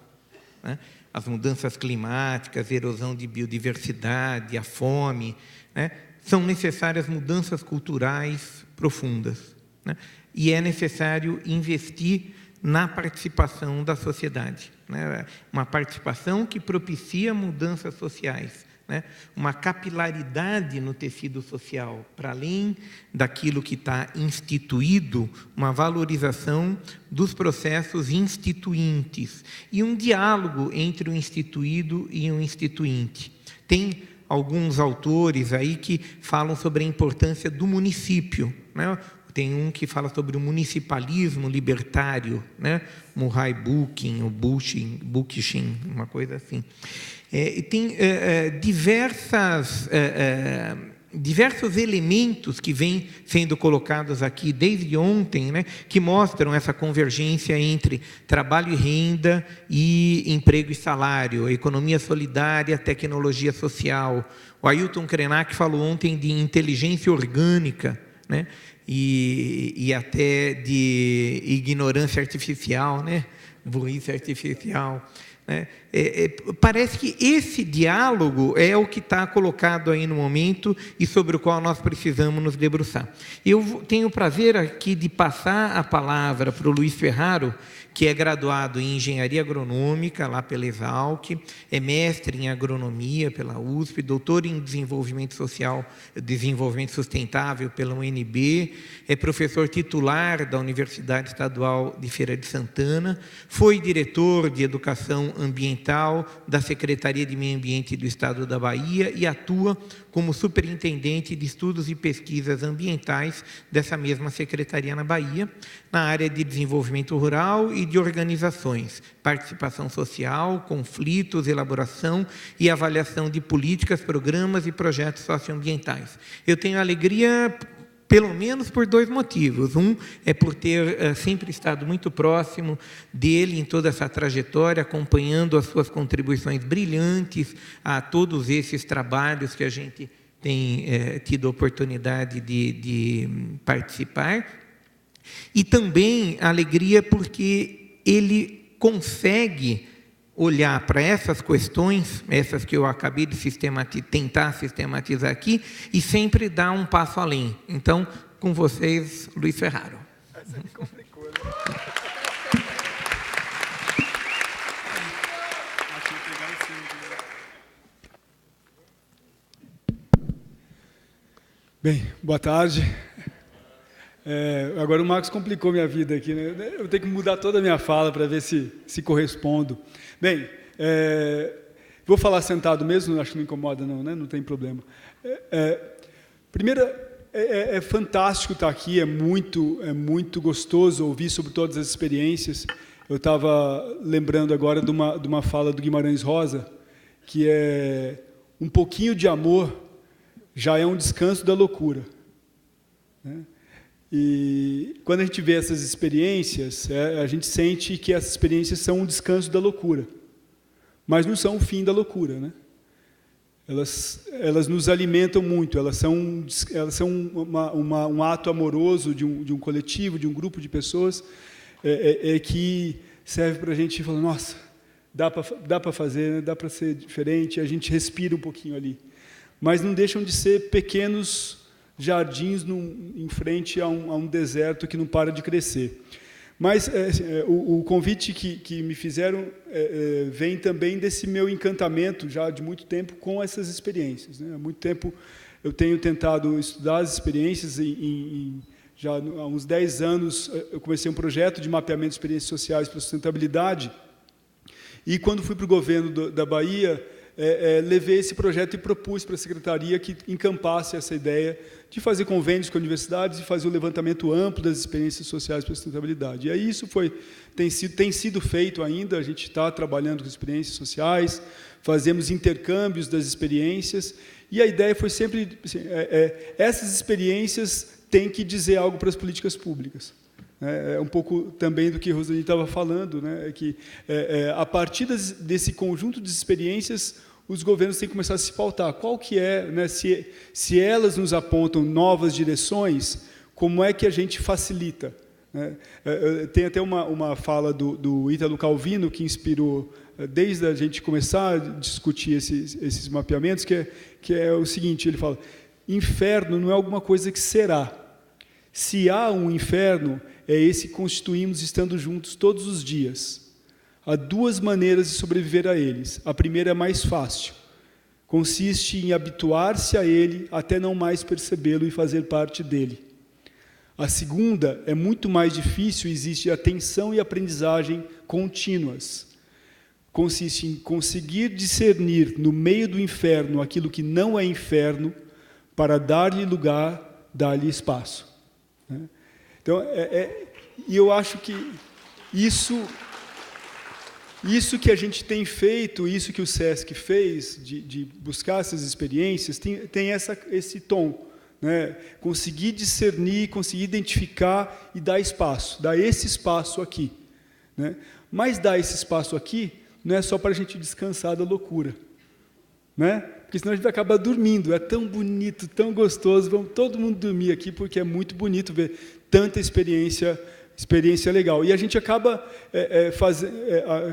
né, as mudanças climáticas, a erosão de biodiversidade, a fome, né, são necessárias mudanças culturais profundas, né, e é necessário investir na participação da sociedade, né, uma participação que propicia mudanças sociais, né, uma capilaridade no tecido social, para além daquilo que está instituído, uma valorização dos processos instituintes e um diálogo entre o instituído e o instituinte. Tem alguns autores aí que falam sobre a importância do município, né? Tem um que fala sobre o municipalismo libertário, né? Murray Bookchin, ou Bookchin, uma coisa assim. E tem diversos elementos que vêm sendo colocados aqui desde ontem, né, que mostram essa convergência entre trabalho e renda e emprego e salário, economia solidária, tecnologia social. O Ailton Krenak falou ontem de inteligência orgânica, né, e até de ignorância artificial, né, burrice artificial. Parece que esse diálogo é o que está colocado aí no momento e sobre o qual nós precisamos nos debruçar. Eu tenho o prazer aqui de passar a palavra para o Luiz Ferraro, que é graduado em Engenharia Agronômica, lá pela Exalc, é mestre em Agronomia pela USP, doutor em Desenvolvimento Social, Desenvolvimento Sustentável pela UNB, é professor titular da Universidade Estadual de Feira de Santana, foi diretor de Educação Ambiental da Secretaria de Meio Ambiente do Estado da Bahia e atua como superintendente de estudos e pesquisas ambientais dessa mesma secretaria na Bahia, na área de desenvolvimento rural e de organizações, participação social, conflitos, elaboração e avaliação de políticas, programas e projetos socioambientais. Eu tenho alegria, pelo menos por 2 motivos. Um é por ter sempre estado muito próximo dele em toda essa trajetória, acompanhando as suas contribuições brilhantes a todos esses trabalhos que a gente tem tido a oportunidade de participar. E também alegria porque ele consegue olhar para essas questões, essas que eu acabei de tentar sistematizar aqui, e sempre dar um passo além. Então, com vocês, Luiz Ferraro. Essa me complicou, né? Bem, boa tarde. Agora o Marcos complicou minha vida aqui, né? Eu vou ter que mudar toda a minha fala para ver se correspondo. Bem, vou falar sentado mesmo, acho que não incomoda não, né? Não tem problema. Primeiro, é fantástico estar aqui, é muito gostoso ouvir sobre todas as experiências. Eu estava lembrando agora de uma fala do Guimarães Rosa, que é: um pouquinho de amor já é um descanso da loucura, né? E quando a gente vê essas experiências, a gente sente que essas experiências são um descanso da loucura, mas não são o fim da loucura, né? Elas nos alimentam muito, elas são um ato amoroso de um coletivo, de um grupo de pessoas, que serve para a gente falar: nossa, dá para fazer, né? Dá para ser diferente, a gente respira um pouquinho ali. Mas não deixam de ser pequenos jardins em frente a um deserto que não para de crescer. Mas o convite que me fizeram vem também desse meu encantamento, já de muito tempo, com essas experiências, né? Há muito tempo eu tenho tentado estudar as experiências, já há uns 10 anos eu comecei um projeto de mapeamento de experiências sociais para sustentabilidade, e quando fui para o governo da Bahia, levei esse projeto e propus para a secretaria que encampasse essa ideia de fazer convênios com universidades e fazer um levantamento amplo das experiências sociais para a sustentabilidade. E aí isso tem sido feito ainda, a gente está trabalhando com experiências sociais, fazemos intercâmbios das experiências, e a ideia foi sempre, assim, essas experiências têm que dizer algo para as políticas públicas. É um pouco também do que a Rosani estava falando, né? Que a partir desse conjunto de experiências, os governos têm que começar a se pautar. Qual que é, né? Se elas nos apontam novas direções, como é que a gente facilita, né? Tem até uma fala do Ítalo Calvino que inspirou, desde a gente começar a discutir esses mapeamentos, que é o seguinte: ele fala: inferno não é alguma coisa que será. Se há um inferno, é esse que constituímos estando juntos todos os dias. Há 2 maneiras de sobreviver a eles. A primeira é mais fácil. Consiste em habituar-se a ele até não mais percebê-lo e fazer parte dele. A segunda é muito mais difícil, existe atenção e aprendizagem contínuas. Consiste em conseguir discernir no meio do inferno aquilo que não é inferno, para dar-lhe lugar, dar-lhe espaço. Então, e eu acho que isso que a gente tem feito, isso que o SESC fez, de buscar essas experiências, tem esse tom, né? Conseguir discernir, conseguir identificar e dar espaço, dar esse espaço aqui, né? Mas dar esse espaço aqui não é só para a gente descansar da loucura, né? Porque senão a gente vai acabar dormindo. É tão bonito, tão gostoso, vamos todo mundo dormir aqui, porque é muito bonito ver tanta experiência experiência legal. E a gente acaba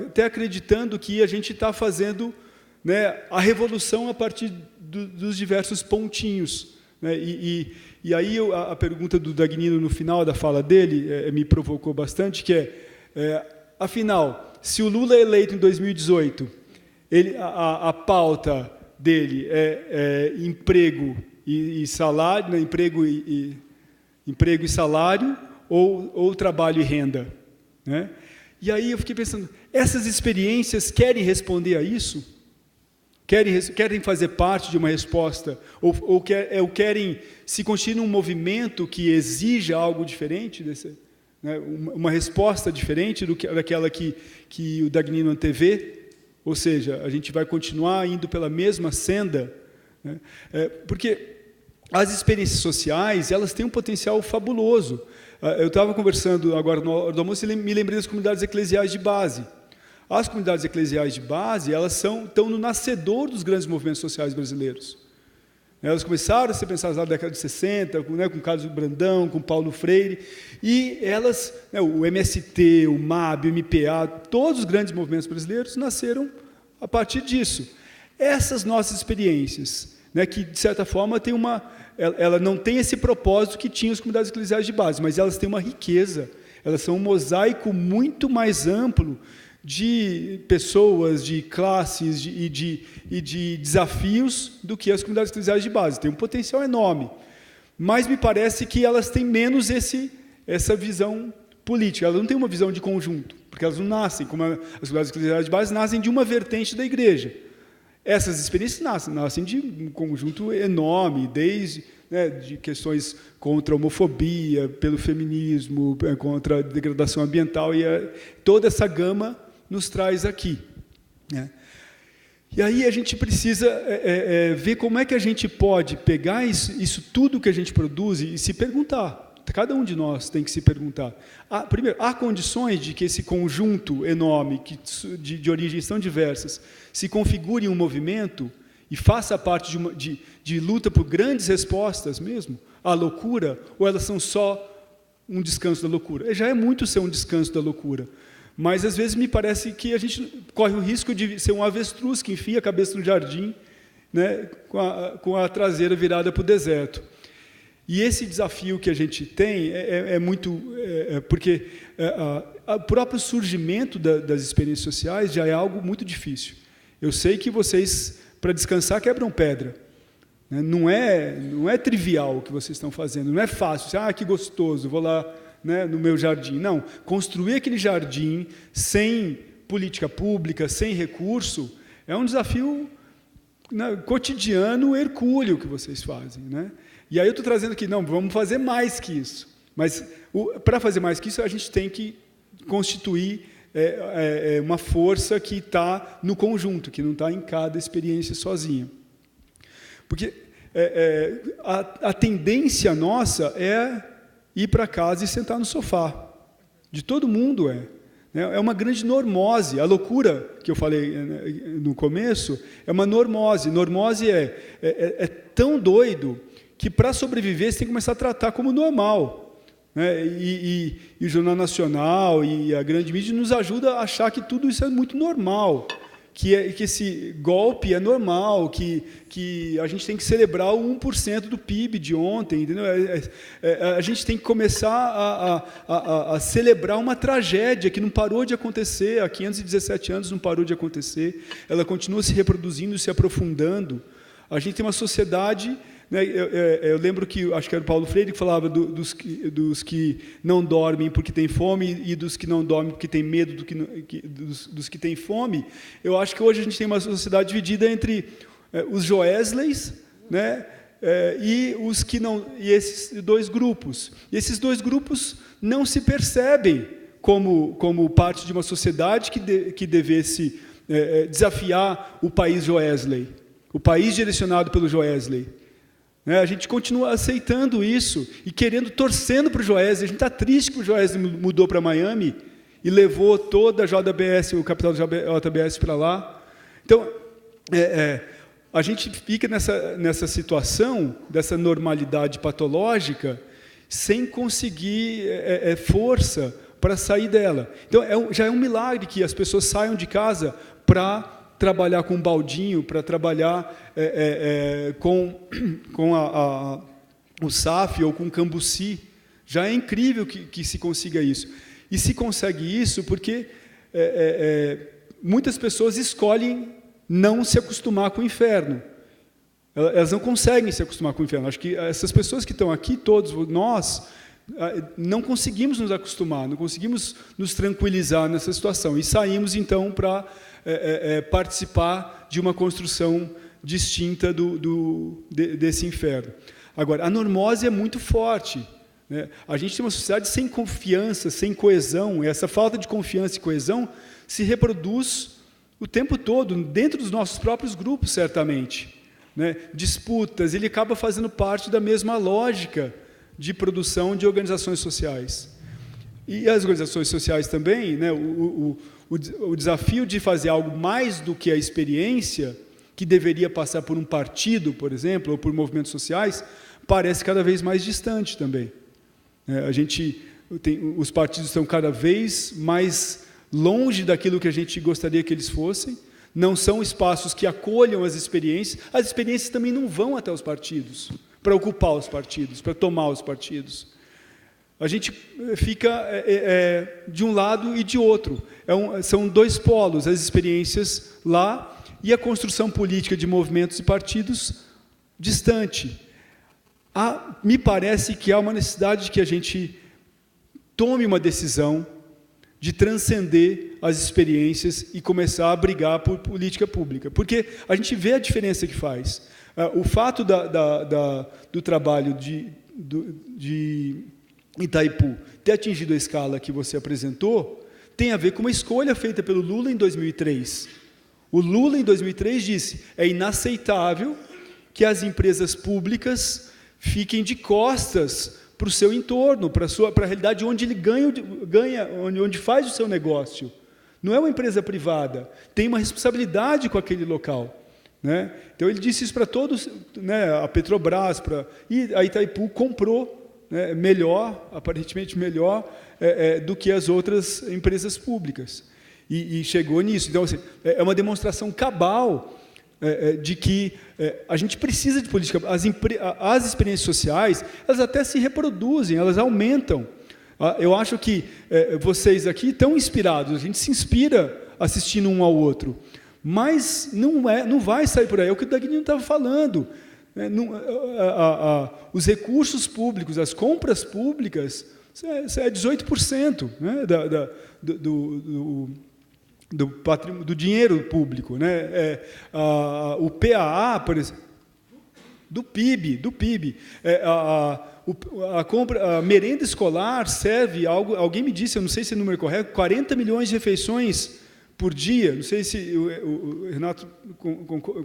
até acreditando que a gente está fazendo, né, a revolução a partir dos diversos pontinhos, né? E aí a pergunta do Dagnino no final da fala dele me provocou bastante, que afinal, se o Lula é eleito em 2018, a pauta dele é emprego e salário, né, emprego e salário, ou trabalho e renda, né? E aí eu fiquei pensando, essas experiências querem responder a isso? Querem fazer parte de uma resposta? Ou querem se constituir num movimento que exija algo diferente, né, uma resposta diferente daquela que o Dagnino antevê? Ou seja, a gente vai continuar indo pela mesma senda, né? Porque as experiências sociais, elas têm um potencial fabuloso. Eu estava conversando agora no almoço e me lembrei das comunidades eclesiais de base. As comunidades eclesiais de base, elas estão no nascedor dos grandes movimentos sociais brasileiros. Elas começaram a ser pensadas na década de 60, né, com Carlos Brandão, com Paulo Freire, e elas, né, o MST, o MAB, o MPA, todos os grandes movimentos brasileiros nasceram a partir disso. Essas nossas experiências, né, que, de certa forma, ela não tem esse propósito que tinham as comunidades eclesiais de base, mas elas têm uma riqueza, elas são um mosaico muito mais amplo de pessoas, de classes e de desafios do que as comunidades eclesiais de base. Tem um potencial enorme, mas me parece que elas têm menos essa visão política, elas não têm uma visão de conjunto, porque elas não nascem, como as comunidades eclesiais de base, nascem de uma vertente da igreja. Essas experiências nascem de um conjunto enorme, desde, né, de questões contra a homofobia, pelo feminismo, contra a degradação ambiental, e toda essa gama nos traz aqui, né? E aí a gente precisa ver como é que a gente pode pegar isso tudo que a gente produz e se perguntar. Cada um de nós tem que se perguntar. Primeiro, há condições de que esse conjunto enorme, de origens tão diversas, se configure em um movimento e faça parte de luta por grandes respostas mesmo à loucura, ou elas são só um descanso da loucura? Já é muito ser um descanso da loucura. Mas, às vezes, me parece que a gente corre o risco de ser um avestruz que enfia a cabeça no jardim, né, com a traseira virada para o deserto. E esse desafio que a gente tem porque o próprio surgimento das experiências sociais já é algo muito difícil. Eu sei que vocês, para descansar, quebram pedra, né? Não é trivial o que vocês estão fazendo, não é fácil. Que gostoso, vou lá, né, no meu jardim. Não, construir aquele jardim sem política pública, sem recurso, é um desafio, né, cotidiano, hercúleo que vocês fazem, né? E aí eu estou trazendo aqui, não, vamos fazer mais que isso. Mas, para fazer mais que isso, a gente tem que constituir uma força que está no conjunto, que não está em cada experiência sozinha. Porque a tendência nossa é ir para casa e sentar no sofá. De todo mundo é uma grande normose. A loucura que eu falei no começo é uma normose. Normose é tão doido que, para sobreviver, você tem que começar a tratar como normal, né? E o Jornal Nacional e a grande mídia nos ajuda a achar que tudo isso é muito normal, que esse golpe é normal, que a gente tem que celebrar o 1% do PIB de ontem, entendeu? A gente tem que começar a celebrar uma tragédia que não parou de acontecer, há 517 anos não parou de acontecer, ela continua se reproduzindo, se aprofundando. A gente tem uma sociedade, né, eu lembro que, acho que era o Paulo Freire que falava dos que não dormem porque têm fome e dos que não dormem porque têm medo dos que têm fome. Eu acho que hoje a gente tem uma sociedade dividida entre os Joesleys, né, e esses dois grupos. E esses dois grupos não se percebem como parte de uma sociedade que devesse desafiar o país Joesley, o país direcionado pelo Joesley. A gente continua aceitando isso e torcendo para o Joesley. A gente está triste que o Joesley mudou para Miami e levou toda a JBS, o capital da JBS, para lá. Então, a gente fica nessa situação, dessa normalidade patológica, sem conseguir força para sair dela. Então, já é um milagre que as pessoas saiam de casa para trabalhar com baldinho, para trabalhar com o SAF ou com cambuci. Já é incrível que se consiga isso. E se consegue isso porque muitas pessoas escolhem não se acostumar com o inferno. Elas não conseguem se acostumar com o inferno. Acho que essas pessoas que estão aqui, todos nós, não conseguimos nos acostumar, não conseguimos nos tranquilizar nessa situação. E saímos, então, para participar de uma construção distinta desse inferno. Agora, a normose é muito forte. Né? A gente tem uma sociedade sem confiança, sem coesão. Essa falta de confiança e coesão se reproduz o tempo todo, dentro dos nossos próprios grupos, certamente. Né? Disputas, ele acaba fazendo parte da mesma lógica de produção de organizações sociais. E as organizações sociais também, né? O desafio de fazer algo mais do que a experiência, que deveria passar por um partido, por exemplo, ou por movimentos sociais, parece cada vez mais distante também. Os partidos estão cada vez mais longe daquilo que a gente gostaria que eles fossem. Não são espaços que acolham as experiências também não vão até os partidos, para ocupar os partidos, para tomar os partidos. A gente fica de um lado e de outro. São dois polos, as experiências lá e a construção política de movimentos e partidos distante. Me parece que há uma necessidade de que a gente tome uma decisão de transcender as experiências e começar a brigar por política pública. Porque a gente vê a diferença que faz. O fato do trabalho de Itaipu ter atingido a escala que você apresentou tem a ver com uma escolha feita pelo Lula em 2003. O Lula, em 2003, disse: é inaceitável que as empresas públicas fiquem de costas para o seu entorno, para a realidade onde ele onde faz o seu negócio. Não é uma empresa privada, tem uma responsabilidade com aquele local. Né? Então, ele disse isso para todos, né, a Petrobras, e a Itaipu comprou, né, aparentemente melhor, do que as outras empresas públicas. E chegou nisso. Então, assim, é uma demonstração cabal de que a gente precisa de política. As experiências sociais, elas até se reproduzem, elas aumentam. Eu acho que vocês aqui estão inspirados, a gente se inspira assistindo um ao outro, mas não vai sair por aí. É o que o Dagnino estava falando. Os recursos públicos, as compras públicas, é 18%, né, do dinheiro público, né? O PAA, por exemplo, do PIB. A merenda escolar serve, alguém me disse, eu não sei se é o número correto, 40 milhões de refeições por dia. Não sei se o Renato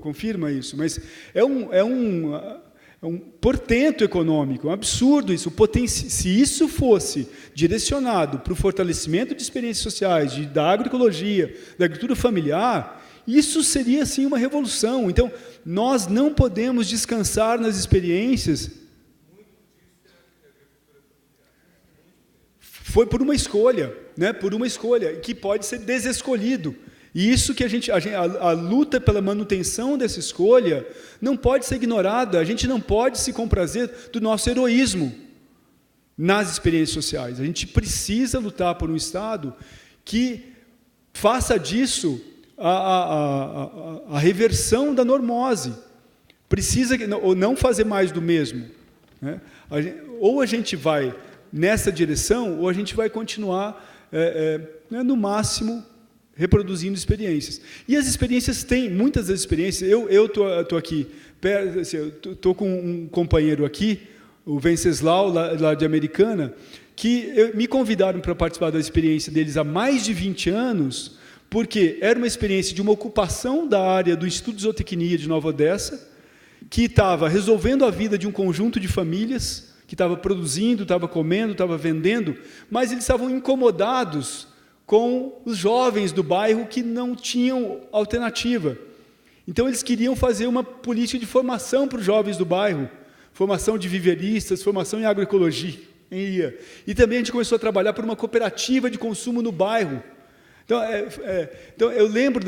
confirma isso, mas é um portento econômico, é um absurdo isso. Se isso fosse direcionado para o fortalecimento de experiências sociais, da agroecologia, da agricultura familiar, isso seria, sim, uma revolução. Então, nós não podemos descansar nas experiências. Foi por uma escolha, né? Por uma escolha, que pode ser desescolhido. E isso que a luta pela manutenção dessa escolha não pode ser ignorada. A gente não pode se comprazer do nosso heroísmo nas experiências sociais. A gente precisa lutar por um Estado que faça disso a reversão da normose. Precisa não fazer mais do mesmo. Né? Ou a gente vai nessa direção, ou a gente vai continuar, no máximo, reproduzindo experiências. E as experiências têm, muitas das experiências, eu estou aqui, estou com um companheiro aqui, o Venceslau, lá de Americana, que me convidaram para participar da experiência deles há mais de 20 anos, porque era uma experiência de uma ocupação da área do Instituto de Zootecnia de Nova Odessa, que estava resolvendo a vida de um conjunto de famílias, que estava produzindo, estava comendo, estava vendendo, mas eles estavam incomodados com os jovens do bairro que não tinham alternativa. Então, eles queriam fazer uma política de formação para os jovens do bairro, formação de viveristas, formação em agroecologia. E também a gente começou a trabalhar por uma cooperativa de consumo no bairro. Então eu lembro,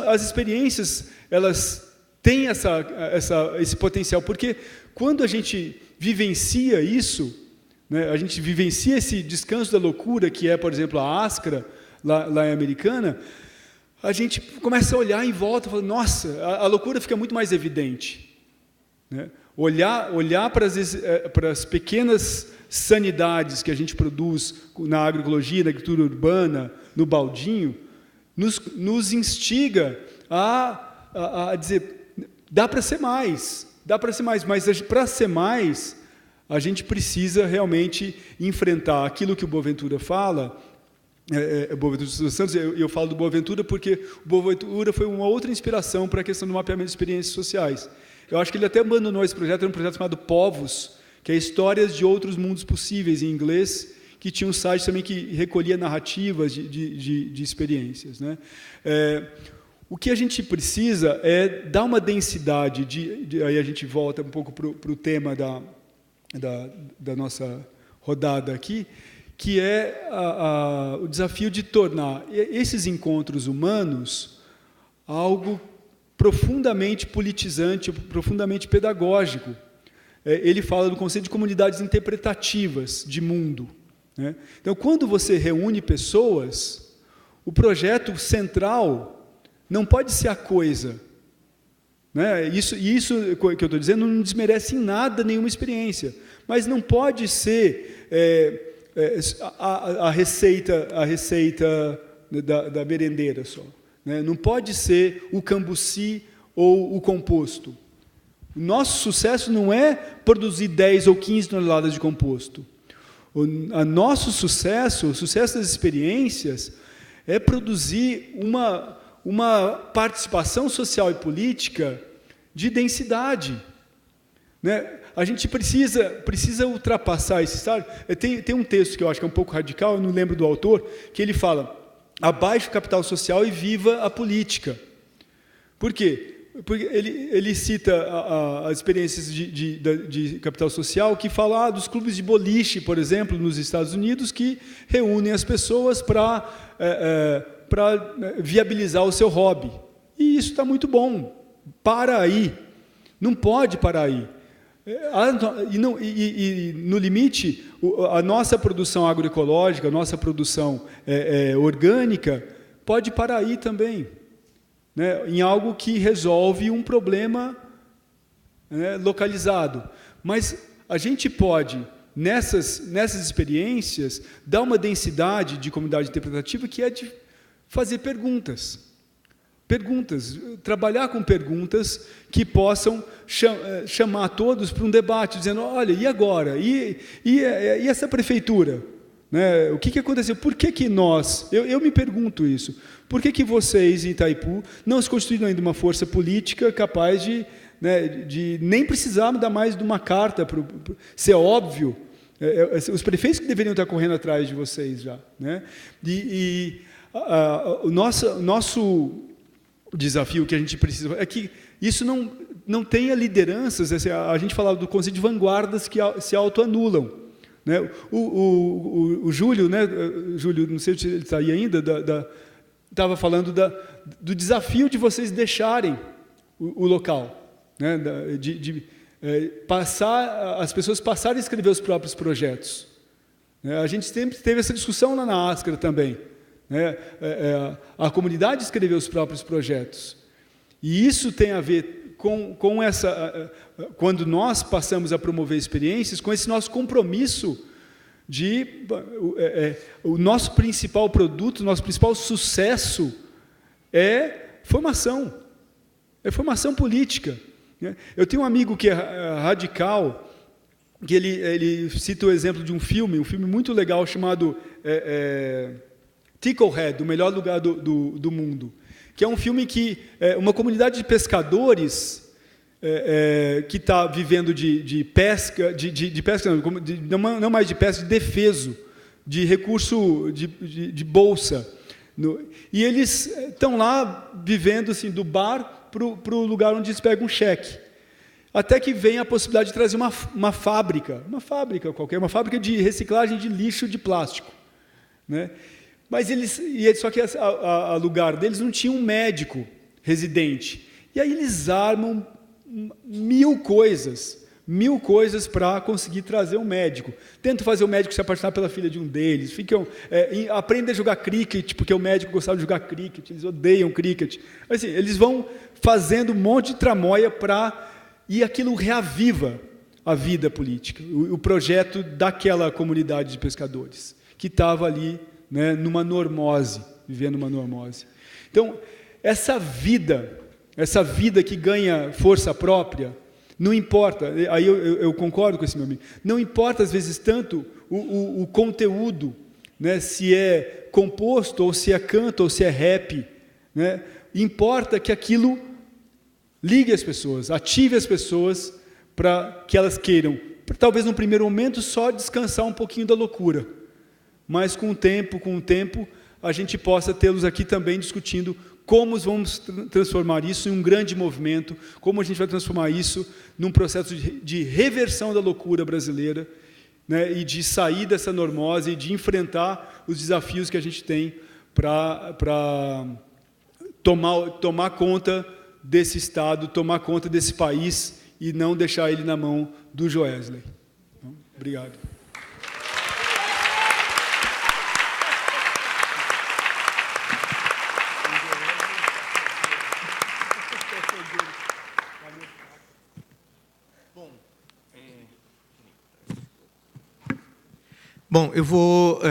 as experiências, elas têm esse potencial, porque quando a gente vivencia isso, né, a gente vivencia esse descanso da loucura, que é, por exemplo, a Ascra, lá em Americana, a gente começa a olhar em volta e fala, nossa, a loucura fica muito mais evidente. Né? Olhar para as pequenas sanidades que a gente produz na agroecologia, na agricultura urbana, no baldinho, nos instiga a dizer, dá para ser mais, mas para ser mais, a gente precisa realmente enfrentar aquilo que o Boaventura fala. Boaventura dos Santos, eu falo do Boaventura porque o Boaventura foi uma outra inspiração para a questão do mapeamento de experiências sociais. Eu acho que ele até abandonou esse projeto, era um projeto chamado Povos, que é Histórias de Outros Mundos Possíveis, em inglês, que tinha um site também que recolhia narrativas de experiências. Né? O que a gente precisa é dar uma densidade, aí a gente volta um pouco para o tema da nossa rodada aqui, que é o desafio de tornar esses encontros humanos algo profundamente politizante, profundamente pedagógico. Ele fala do conceito de comunidades interpretativas de mundo. Né? Então, quando você reúne pessoas, o projeto central não pode ser a coisa. Né? Isso que eu estou dizendo não desmerece em nada nenhuma experiência, mas não pode ser a receita da merendeira só. Né? Não pode ser o cambuci ou o composto. O nosso sucesso não é produzir 10 ou 15 toneladas de composto. O nosso sucesso, o sucesso das experiências, é produzir uma participação social e política de densidade. Né? A gente precisa ultrapassar esse estado. Tem um texto que eu acho que é um pouco radical, eu não lembro do autor, que ele fala, abaixe o capital social e viva a política. Por quê? Porque ele cita as experiências de capital social que fala dos clubes de boliche, por exemplo, nos Estados Unidos, que reúnem as pessoas para viabilizar o seu hobby. E isso está muito bom. Para aí. Não pode parar aí. No limite, a nossa produção agroecológica, a nossa produção orgânica, pode parar aí também. Né, em algo que resolve um problema, né, localizado. Mas a gente pode, nessas experiências, dar uma densidade de comunidade interpretativa que é de fazer perguntas, trabalhar com perguntas que possam chamar todos para um debate, dizendo, olha, e agora? E essa prefeitura? Né? O que aconteceu? Por que nós... Eu me pergunto isso. Por que vocês, em Itaipu, não se constituíram ainda uma força política capaz de nem precisar dar mais de uma carta para ser óbvio? Os prefeitos que deveriam estar correndo atrás de vocês já. Né? O nosso desafio que a gente precisa é que isso não tenha lideranças. A gente falava do conceito de vanguardas que se autoanulam. Né? O Júlio, né? Júlio, não sei se ele está aí ainda, estava falando do desafio de vocês deixarem o local, né? As pessoas passarem a escrever os próprios projetos. A gente sempre teve essa discussão lá na Ascra também. Né? A comunidade escreveu os próprios projetos. E isso tem a ver com essa... Quando nós passamos a promover experiências, com esse nosso compromisso de... o nosso principal produto, o nosso principal sucesso é formação. É formação política. Né? Eu tenho um amigo que é radical, que ele cita o exemplo de um filme muito legal chamado Ticklehead, o melhor lugar do mundo, que é um filme que uma comunidade de pescadores que está vivendo de pesca, não mais de pesca, de defeso, de recurso de bolsa. E eles estão lá vivendo assim, do bar para o lugar onde eles pegam um cheque. até que vem a possibilidade de trazer uma fábrica qualquer, uma fábrica de reciclagem de lixo de plástico, né? Mas só que a lugar deles não tinha um médico residente. E aí eles armam mil coisas para conseguir trazer um médico. Tentam fazer o médico se apaixonar pela filha de um deles. Aprendem a jogar cricket, porque o médico gostava de jogar cricket, eles odeiam cricket. Assim, eles vão fazendo um monte de tramóia e aquilo reaviva a vida política, o projeto daquela comunidade de pescadores, que estava ali, né, vivendo numa normose. Então, essa vida que ganha força própria, não importa, aí eu concordo com esse meu amigo, não importa às vezes tanto o conteúdo, né, se é composto, ou se é canto, ou se é rap, né, importa que aquilo ligue as pessoas, ative as pessoas para que elas queiram, talvez no primeiro momento só descansar um pouquinho da loucura, mas com o tempo, a gente possa tê-los aqui também discutindo como vamos transformar isso em um grande movimento, como a gente vai transformar isso num processo de reversão da loucura brasileira, né, e de sair dessa normose e de enfrentar os desafios que a gente tem para tomar conta desse Estado, tomar conta desse país e não deixar ele na mão do Joesley. Obrigado. Bom, eu vou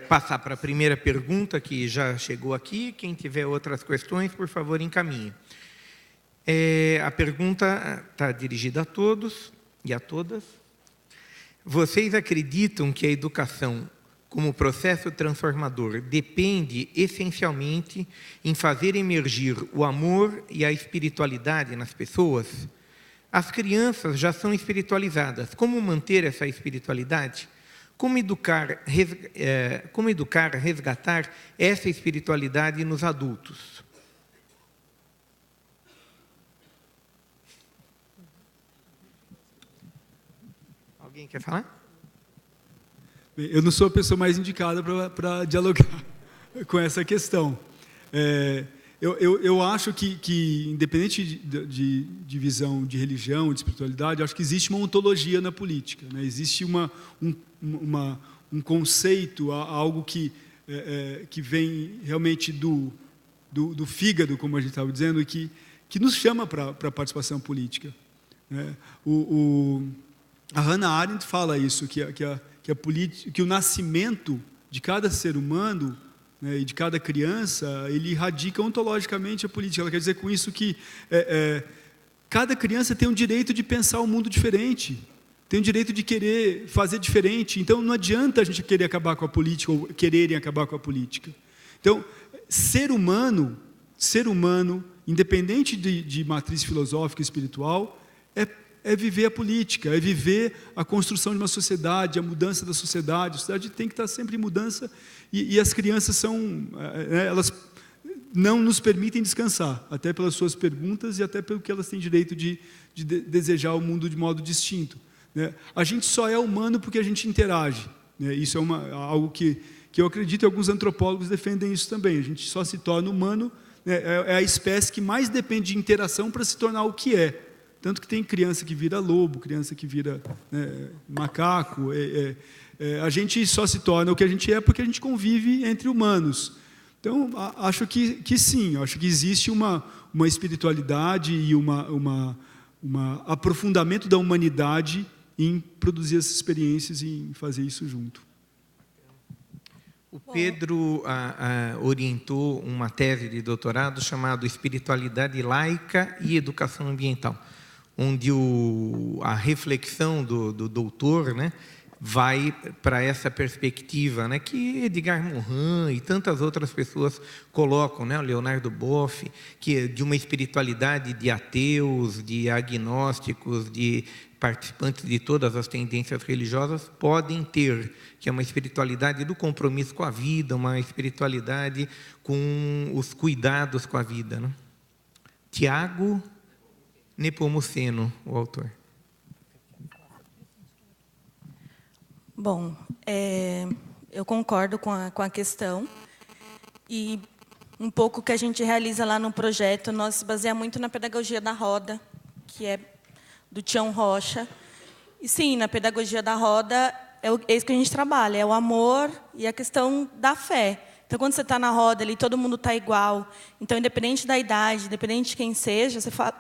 passar para a primeira pergunta, que já chegou aqui. Quem tiver outras questões, por favor, encaminhe. A pergunta está dirigida a todos e a todas. Vocês acreditam que a educação, como processo transformador, depende essencialmente em fazer emergir o amor e a espiritualidade nas pessoas? As crianças já são espiritualizadas. Como manter essa espiritualidade? Como educar, resgatar essa espiritualidade nos adultos? Alguém quer falar? Eu não sou a pessoa mais indicada para dialogar com essa questão. Eu acho que independente de visão de religião, de espiritualidade, acho que existe uma ontologia na política, né? Existe um conceito, algo que vem realmente do fígado, como a gente estava dizendo, e que nos chama para a participação política, né? A Hannah Arendt fala isso, que o nascimento de cada ser humano, né, e de cada criança, ele radica ontologicamente a política. Ela quer dizer com isso que cada criança tem o direito de pensar o mundo diferente, tem o direito de querer fazer diferente. Então, não adianta a gente querer acabar com a política ou quererem acabar com a política. Então, ser humano, independente de matriz filosófica e espiritual, é viver a política, é viver a construção de uma sociedade, a mudança da sociedade. A sociedade tem que estar sempre em mudança e as crianças elas não nos permitem descansar, até pelas suas perguntas e até pelo que elas têm direito de desejar o mundo de modo distinto, né? A gente só é humano porque a gente interage, né? Isso é algo que eu acredito, e alguns antropólogos defendem isso também. A gente só se torna humano, né? É a espécie que mais depende de interação para se tornar o que é. Tanto que tem criança que vira lobo, criança que vira, né, macaco. A gente só se torna o que a gente é porque a gente convive entre humanos. Então, acho que sim, acho que existe uma espiritualidade e um aprofundamento da humanidade em produzir essas experiências e em fazer isso junto. O Pedro orientou uma tese de doutorado chamada Espiritualidade Laica e Educação Ambiental, onde a reflexão do doutor, né, vai para essa perspectiva, né, que Edgar Morin e tantas outras pessoas colocam, né, o Leonardo Boff, que é de uma espiritualidade de ateus, de agnósticos, de participantes de todas as tendências religiosas podem ter, que é uma espiritualidade do compromisso com a vida, uma espiritualidade com os cuidados com a vida, né? Tiago... Nepomuceno, o autor. Bom, eu concordo com a questão. E um pouco que a gente realiza lá no projeto, nós se baseia muito na pedagogia da roda, que é do Tião Rocha. E sim, na pedagogia da roda, é isso que a gente trabalha, é o amor e a questão da fé. Então, quando você está na roda ali, todo mundo está igual. Então, independente da idade, independente de quem seja, você fala,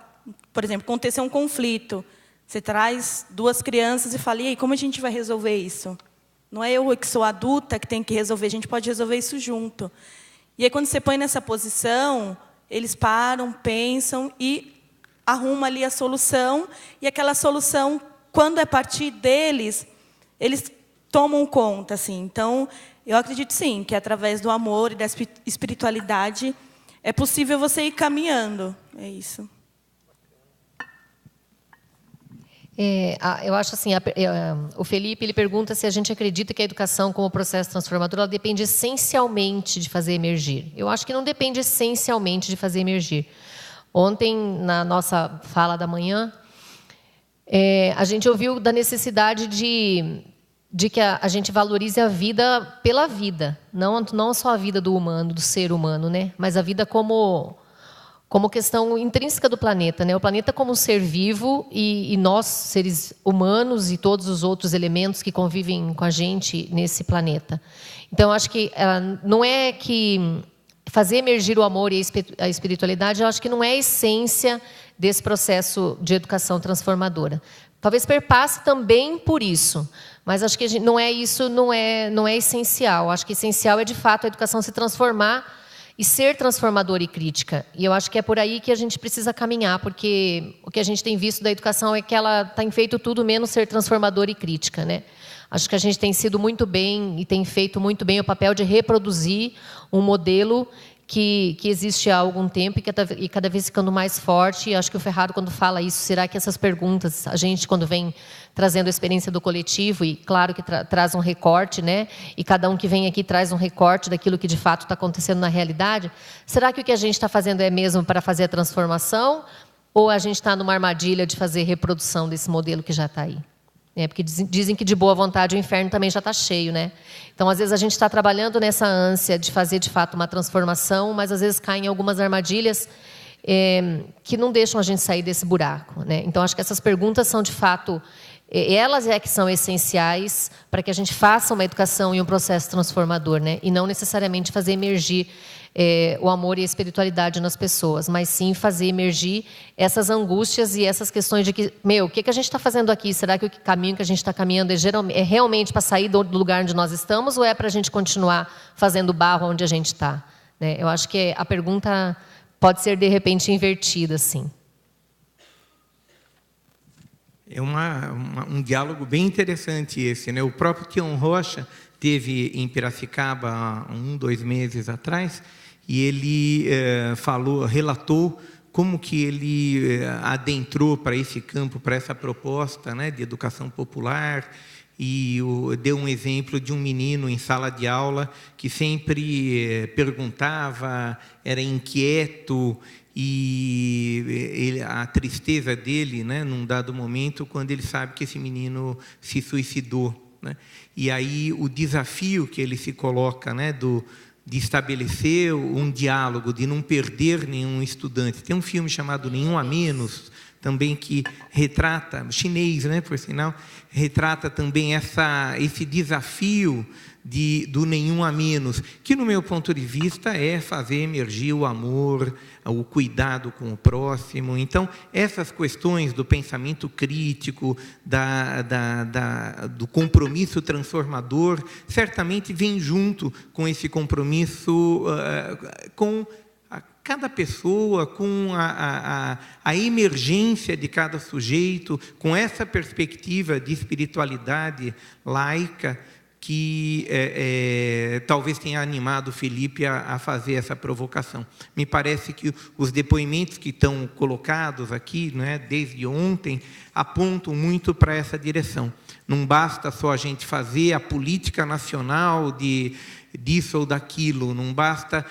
por exemplo, aconteceu um conflito, você traz 2 crianças e fala, e aí, como a gente vai resolver isso? Não é eu que sou adulta que tem que resolver, a gente pode resolver isso junto. E aí, quando você põe nessa posição, eles param, pensam e arrumam ali a solução. E aquela solução, quando é partir deles, eles tomam conta. Assim. Então, eu acredito, sim, que através do amor e da espiritualidade é possível você ir caminhando. É isso. Eu acho assim, o Felipe ele pergunta se a gente acredita que a educação como processo transformador ela depende essencialmente de fazer emergir. Eu acho que não depende essencialmente de fazer emergir. Ontem, na nossa fala da manhã, a gente ouviu da necessidade de que a gente valorize a vida pela vida, não só a vida do humano, do ser humano, né? Mas a vida como questão intrínseca do planeta, né? O planeta como um ser vivo e nós, seres humanos e todos os outros elementos que convivem com a gente nesse planeta. Então, acho que não é que fazer emergir o amor e a espiritualidade, eu acho que não é a essência desse processo de educação transformadora. Talvez perpasse também por isso, mas acho que não é isso, não é essencial. Acho que essencial é, de fato, a educação se transformar e ser transformadora e crítica. E eu acho que é por aí que a gente precisa caminhar, porque o que a gente tem visto da educação é que ela tem feito tudo menos ser transformadora e crítica, né? Acho que a gente tem sido muito bem e tem feito muito bem o papel de reproduzir um modelo que existe há algum tempo e cada vez ficando mais forte. E acho que o Ferraro, quando fala isso, será que essas perguntas, a gente, quando vem trazendo a experiência do coletivo, e claro que traz um recorte, né? E cada um que vem aqui traz um recorte daquilo que de fato está acontecendo na realidade, será que o que a gente está fazendo é mesmo para fazer a transformação? Ou a gente está numa armadilha de fazer reprodução desse modelo que já está aí? Porque dizem que de boa vontade o inferno também já está cheio, né? Então, às vezes, a gente está trabalhando nessa ânsia de fazer, de fato, uma transformação, mas, às vezes, cai em algumas armadilhas que não deixam a gente sair desse buraco, né? Então, acho que essas perguntas são, de fato, elas que são essenciais para que a gente faça uma educação e um processo transformador, né? E não necessariamente fazer emergir o amor e a espiritualidade nas pessoas, mas sim fazer emergir essas angústias e essas questões de que, o que a gente está fazendo aqui? Será que o caminho que a gente está caminhando é realmente para sair do lugar onde nós estamos ou é para a gente continuar fazendo barro onde a gente está? Né? Eu acho que a pergunta pode ser, de repente, invertida, assim. É um diálogo bem interessante esse, né? O próprio Tião Rocha teve em Piracicaba há 2 meses atrás e ele relatou como que ele adentrou para esse campo, para essa proposta, né, de educação popular, e deu um exemplo de um menino em sala de aula que sempre perguntava, era inquieto, e a tristeza dele, né, num dado momento, quando ele sabe que esse menino se suicidou, né? E aí o desafio que ele se coloca, né, de estabelecer um diálogo, de não perder nenhum estudante. Tem um filme chamado Nenhum a Menos, também que retrata, chinês, né, por sinal, retrata também esse desafio do nenhum a menos, que, no meu ponto de vista, é fazer emergir o amor, o cuidado com o próximo. Então, essas questões do pensamento crítico, do compromisso transformador, certamente vêm junto com esse compromisso com cada pessoa, com a emergência de cada sujeito, com essa perspectiva de espiritualidade laica, que talvez tenha animado o Felipe a fazer essa provocação. Me parece que os depoimentos que estão colocados aqui, né, desde ontem, apontam muito para essa direção. Não basta só a gente fazer a política nacional de disso ou daquilo, não basta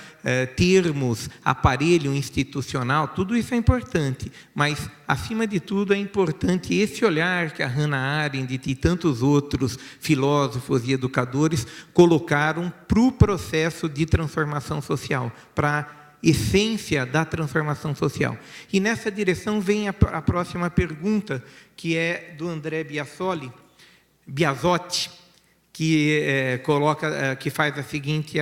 termos aparelho institucional, tudo isso é importante, mas, acima de tudo, é importante esse olhar que a Hannah Arendt e tantos outros filósofos e educadores colocaram para o processo de transformação social, para a essência da transformação social. E nessa direção vem a próxima pergunta, que é do André Biasotti, que faz a seguinte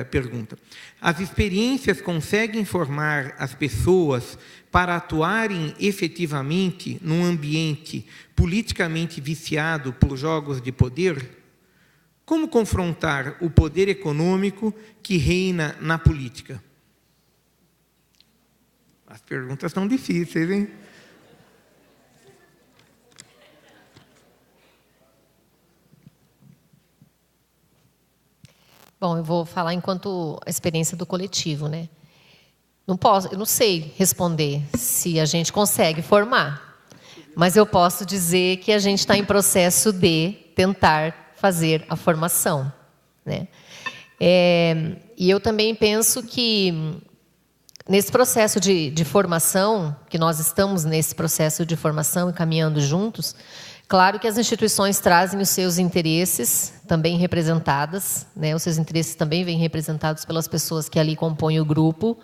pergunta: as experiências conseguem formar as pessoas para atuarem efetivamente num ambiente politicamente viciado por jogos de poder? Como confrontar o poder econômico que reina na política? As perguntas são difíceis, hein? Bom, eu vou falar enquanto a experiência do coletivo, né? Eu não sei responder se a gente consegue formar, mas eu posso dizer que a gente está em processo de tentar fazer a formação, né? E eu também penso que nesse processo de formação, que nós estamos nesse processo de formação e caminhando juntos, claro que as instituições trazem os seus interesses também representadas, né? Os seus interesses também vêm representados pelas pessoas que ali compõem o grupo,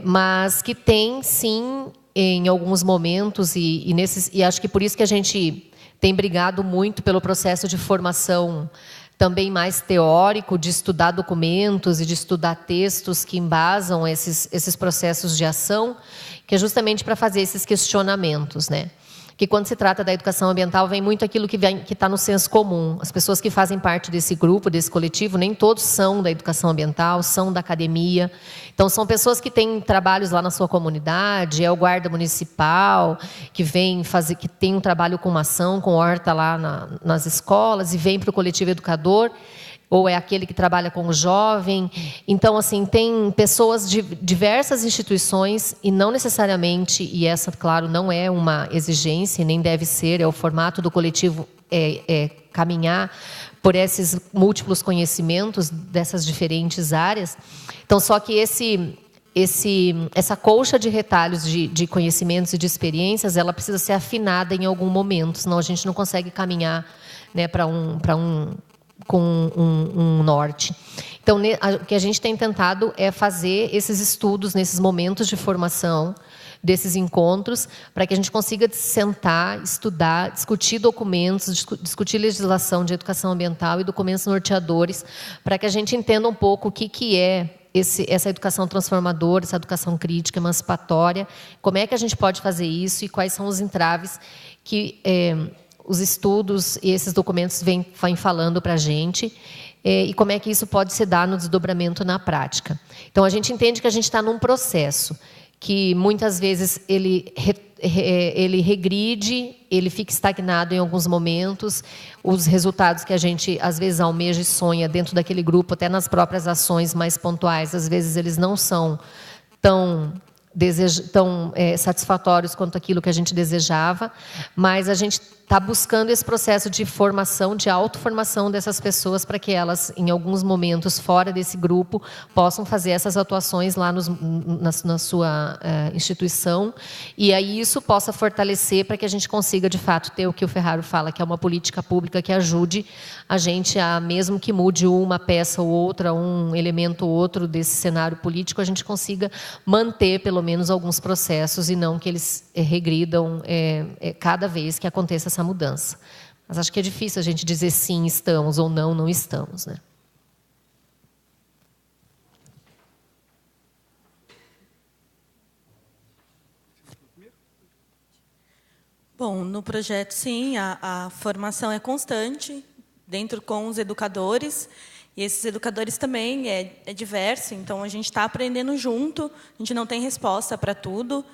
mas que tem, sim, em alguns momentos, e acho que por isso que a gente tem brigado muito pelo processo de formação também mais teórico, de estudar documentos e de estudar textos que embasam esses processos de ação, que é justamente para fazer esses questionamentos, né? Que quando se trata da educação ambiental, vem muito aquilo que está no senso comum. As pessoas que fazem parte desse grupo, desse coletivo, nem todos são da educação ambiental, são da academia. Então, são pessoas que têm trabalhos lá na sua comunidade, é o guarda municipal, que tem um trabalho com uma ação, com horta lá nas escolas, e vem para o coletivo educador, ou é aquele que trabalha com o jovem. Então, assim, tem pessoas de diversas instituições, e não necessariamente, e essa, claro, não é uma exigência, nem deve ser, é o formato do coletivo caminhar por esses múltiplos conhecimentos dessas diferentes áreas. Então, só que essa colcha de retalhos de conhecimentos e de experiências, ela precisa ser afinada em algum momento, senão a gente não consegue caminhar, né, com um norte. Então, o que a gente tem tentado é fazer esses estudos nesses momentos de formação, desses encontros, para que a gente consiga sentar, estudar, discutir documentos, discutir legislação de educação ambiental e documentos norteadores, para que a gente entenda um pouco o que é essa educação transformadora, essa educação crítica, emancipatória, como é que a gente pode fazer isso e quais são os entraves que os estudos e esses documentos vêm falando para a gente, e como é que isso pode se dar no desdobramento na prática. Então, a gente entende que a gente está num processo que, muitas vezes, ele regride, ele fica estagnado em alguns momentos, os resultados que a gente, às vezes, almeja e sonha dentro daquele grupo, até nas próprias ações mais pontuais, às vezes, eles não são tão satisfatórios quanto aquilo que a gente desejava, mas a gente está buscando esse processo de formação, de autoformação dessas pessoas, para que elas, em alguns momentos, fora desse grupo, possam fazer essas atuações lá na sua instituição, e aí isso possa fortalecer para que a gente consiga, de fato, ter o que o Ferraro fala, que é uma política pública que ajude a gente a, mesmo que mude uma peça ou outra, um elemento ou outro desse cenário político, a gente consiga manter, pelo menos, alguns processos e não que eles regridam cada vez que aconteça essa mudança. Mas acho que é difícil a gente dizer sim, estamos, ou não, não estamos, né? Bom, no projeto, sim, a formação é constante, dentro com os educadores, e esses educadores também é diverso, então a gente está aprendendo junto, a gente não tem resposta para tudo,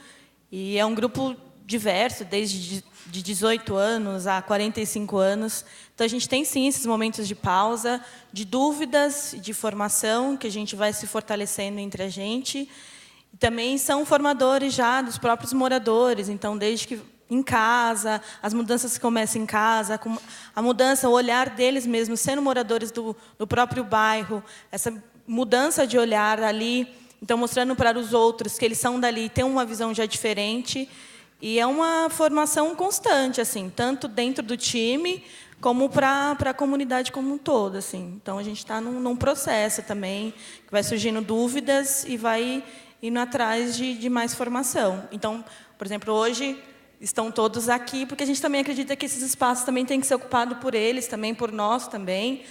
e é um grupo diverso, desde de 18 anos a 45 anos. Então, a gente tem, sim, esses momentos de pausa, de dúvidas, de formação, que a gente vai se fortalecendo entre a gente. E também são formadores já dos próprios moradores. Então, desde que em casa, as mudanças que começam em casa, a mudança, o olhar deles mesmos, sendo moradores do próprio bairro, essa mudança de olhar ali, então mostrando para os outros que eles são dali, têm uma visão já diferente, e é uma formação constante, assim, tanto dentro do time como para a comunidade como um todo, assim. Então a gente está num processo também que vai surgindo dúvidas e vai indo atrás de mais formação. Então, por exemplo, hoje estão todos aqui porque a gente também acredita que esses espaços também têm que ser ocupados por eles, também por nós também.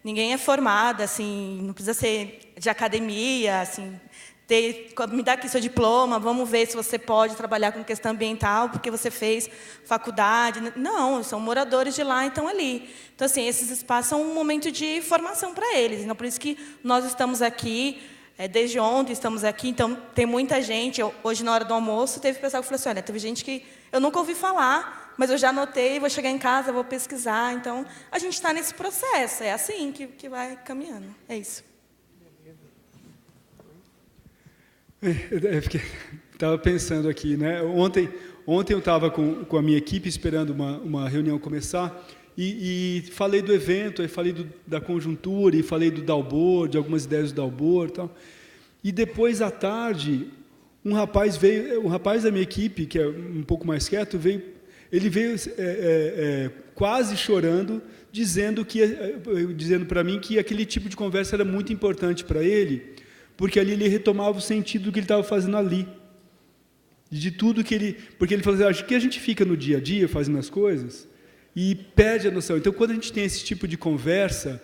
Ninguém é formado, assim, não precisa ser de academia, assim, me dá aqui seu diploma, vamos ver se você pode trabalhar com questão ambiental porque você fez faculdade. Não, são moradores de lá e estão ali. Então, assim, esses espaços são um momento de formação para eles. Então, por isso que nós estamos aqui, desde ontem estamos aqui, então tem muita gente. Hoje, na hora do almoço, teve pessoal que falou assim, olha, teve gente que eu nunca ouvi falar, mas eu já anotei, vou chegar em casa, vou pesquisar. Então, a gente está nesse processo, é assim que vai caminhando. É isso. Estava pensando aqui, né? Ontem eu estava com a minha equipe esperando uma reunião começar e falei do evento, aí falei da conjuntura e falei do Dalbor, de algumas ideias do Dalbor, tal. E depois à tarde um rapaz da minha equipe, que é um pouco mais quieto, ele veio quase chorando, dizendo para mim que aquele tipo de conversa era muito importante para ele, porque ali ele retomava o sentido do que ele estava fazendo ali. De tudo que ele... Porque ele falou assim, acho que a gente fica no dia a dia fazendo as coisas e perde a noção. Então, quando a gente tem esse tipo de conversa,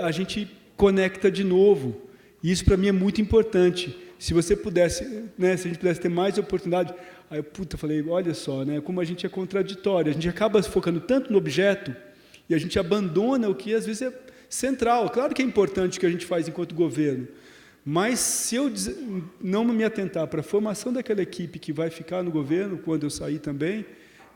a gente conecta de novo. E isso, para mim, é muito importante. Se você pudesse, né, se a gente pudesse ter mais oportunidade... Aí eu falei, olha só, né, como a gente é contraditório. A gente acaba focando tanto no objeto e a gente abandona o que, às vezes, é central. Claro que é importante o que a gente faz enquanto governo, mas se eu não me atentar para a formação daquela equipe que vai ficar no governo, quando eu sair também,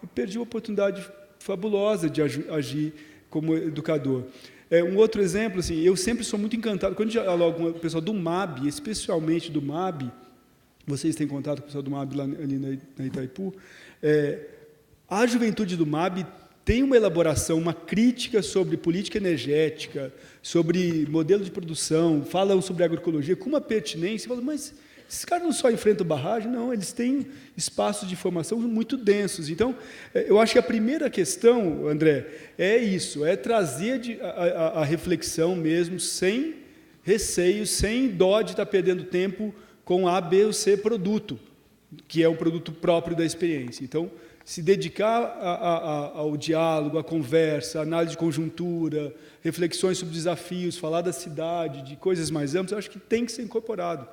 eu perdi uma oportunidade fabulosa de agir como educador. Um outro exemplo, assim, eu sempre sou muito encantado, quando eu dialogo com o pessoal do MAB, especialmente do MAB, vocês têm contato com o pessoal do MAB lá, ali na Itaipu, a juventude do MAB tem uma elaboração, uma crítica sobre política energética, sobre modelo de produção, falam sobre agroecologia com uma pertinência. Fala, mas esses caras não só enfrentam barragem, não, eles têm espaços de formação muito densos. Então, eu acho que a primeira questão, André, é isso, é trazer a reflexão mesmo, sem receio, sem dó de estar perdendo tempo com A, B ou C produto, que é um produto próprio da experiência. Então, se dedicar ao diálogo, à conversa, à análise de conjuntura, reflexões sobre desafios, falar da cidade, de coisas mais amplas, eu acho que tem que ser incorporado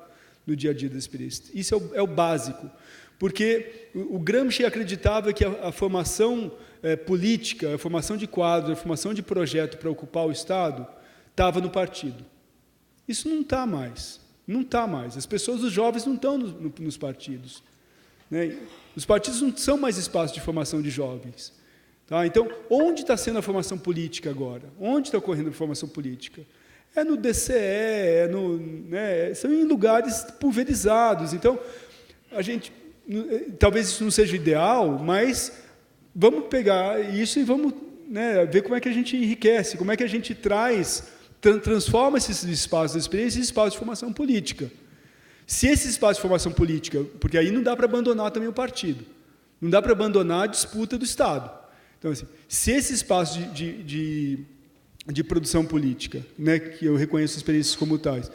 no dia a dia da experiência. Isso é o básico, porque o Gramsci acreditava que a formação política, a formação de quadro, a formação de projeto para ocupar o Estado, estava no partido. Isso não está mais. Não está mais. As pessoas, os jovens, não estão nos partidos. Né? Os partidos não são mais espaços de formação de jovens. Tá? Então, onde está sendo a formação política agora? Onde está ocorrendo a formação política? É no DCE, são em lugares pulverizados. Então, talvez isso não seja ideal, mas vamos pegar isso e vamos ver como é que a gente enriquece, como é que a gente transforma esses espaços de experiência em espaços de formação política. Se esse espaço de formação política, porque aí não dá para abandonar também o partido, não dá para abandonar a disputa do Estado. Então, assim, se esse espaço de produção política, né, que eu reconheço experiências como tais,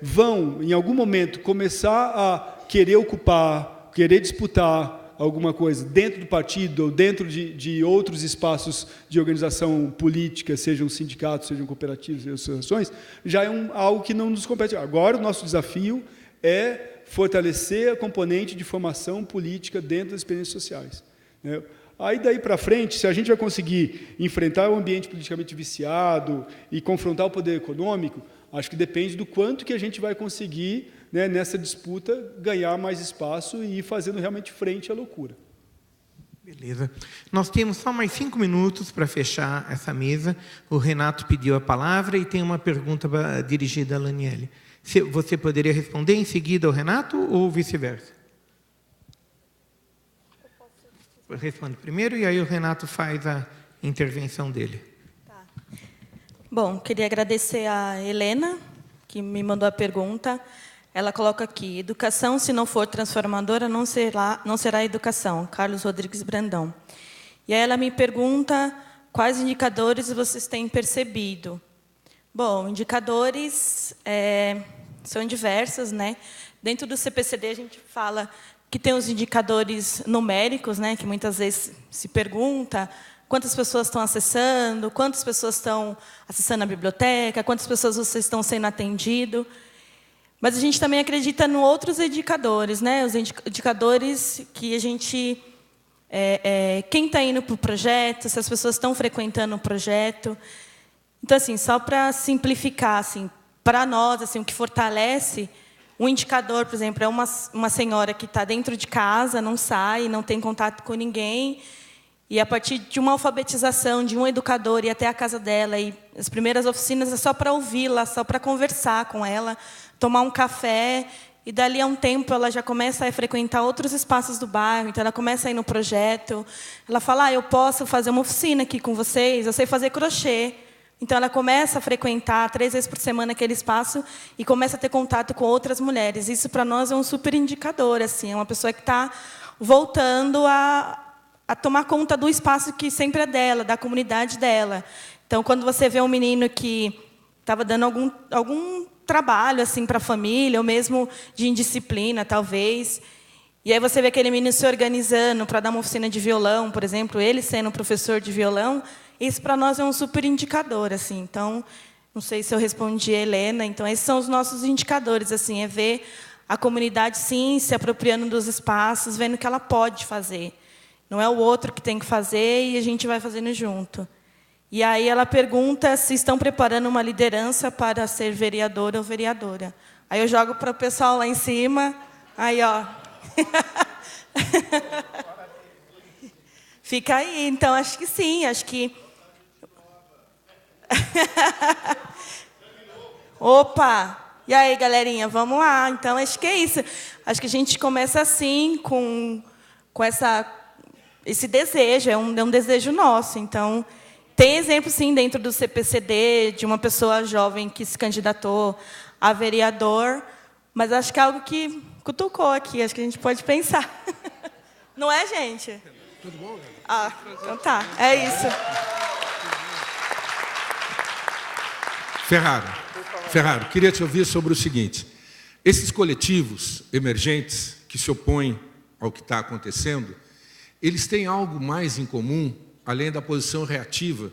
vão, em algum momento, começar a querer ocupar, querer disputar alguma coisa dentro do partido ou dentro de outros espaços de organização política, sejam sindicatos, sejam cooperativas, sejam associações, já é algo que não nos compete. Agora, o nosso desafio é fortalecer a componente de formação política dentro das experiências sociais. Né? Aí, daí para frente, se a gente vai conseguir enfrentar o ambiente politicamente viciado e confrontar o poder econômico, acho que depende do quanto que a gente vai conseguir, né, nessa disputa, ganhar mais espaço e ir fazendo realmente frente à loucura. Beleza. Nós temos só mais 5 minutos para fechar essa mesa. O Renato pediu a palavra e tem uma pergunta dirigida a Laniele. Você poderia responder em seguida ao Renato ou vice-versa? responde primeiro e aí o Renato faz a intervenção dele. Tá. Bom, queria agradecer a Helena, que me mandou a pergunta. Ela coloca aqui: educação, se não for transformadora, não será educação. Carlos Rodrigues Brandão. E aí ela me pergunta quais indicadores vocês têm percebido. Bom, indicadores são diversos, né? Dentro do CPCD a gente fala que tem os indicadores numéricos, né? Que muitas vezes se pergunta quantas pessoas estão acessando, quantas pessoas estão acessando a biblioteca, quantas pessoas vocês estão sendo atendidos. Mas a gente também acredita em outros indicadores, né? Os indicadores que a gente... quem está indo para o projeto, se as pessoas estão frequentando o projeto. Então, assim, só para simplificar, assim, para nós, assim, o que fortalece, um indicador, por exemplo, é uma senhora que está dentro de casa, não sai, não tem contato com ninguém, e a partir de uma alfabetização, de um educador, ir até a casa dela, e as primeiras oficinas é só para ouvi-la, só para conversar com ela, tomar um café, e dali a um tempo ela já começa a frequentar outros espaços do bairro, então ela começa a ir no projeto, ela fala, eu posso fazer uma oficina aqui com vocês, eu sei fazer crochê. Então ela começa a frequentar 3 vezes por semana aquele espaço e começa a ter contato com outras mulheres. Isso para nós é um super indicador, assim, é uma pessoa que está voltando a tomar conta do espaço que sempre é dela, da comunidade dela. Então, quando você vê um menino que estava dando algum trabalho assim para a família, ou mesmo de indisciplina, talvez, e aí você vê aquele menino se organizando para dar uma oficina de violão, por exemplo, ele sendo professor de violão, isso para nós é um super indicador, assim. Então, não sei se eu respondi a Helena. Então, esses são os nossos indicadores, assim, é ver a comunidade, sim, se apropriando dos espaços, vendo o que ela pode fazer. Não é o outro que tem que fazer e a gente vai fazendo junto. E aí ela pergunta se estão preparando uma liderança para ser vereador ou vereadora. Aí eu jogo para o pessoal lá em cima. Aí, ó. Fica aí. Então, acho que sim, acho que... Opa! E aí, galerinha, vamos lá. Então, acho que é isso. Acho que a gente começa assim, com esse desejo, é um desejo nosso. Então, tem exemplo, sim, dentro do CPCD, de uma pessoa jovem que se candidatou a vereador, mas acho que é algo que cutucou aqui, acho que a gente pode pensar. Não é, gente? Tudo bom? Ah, então tá, é isso. Ferraro, queria te ouvir sobre o seguinte. Esses coletivos emergentes que se opõem ao que está acontecendo, eles têm algo mais em comum, além da posição reativa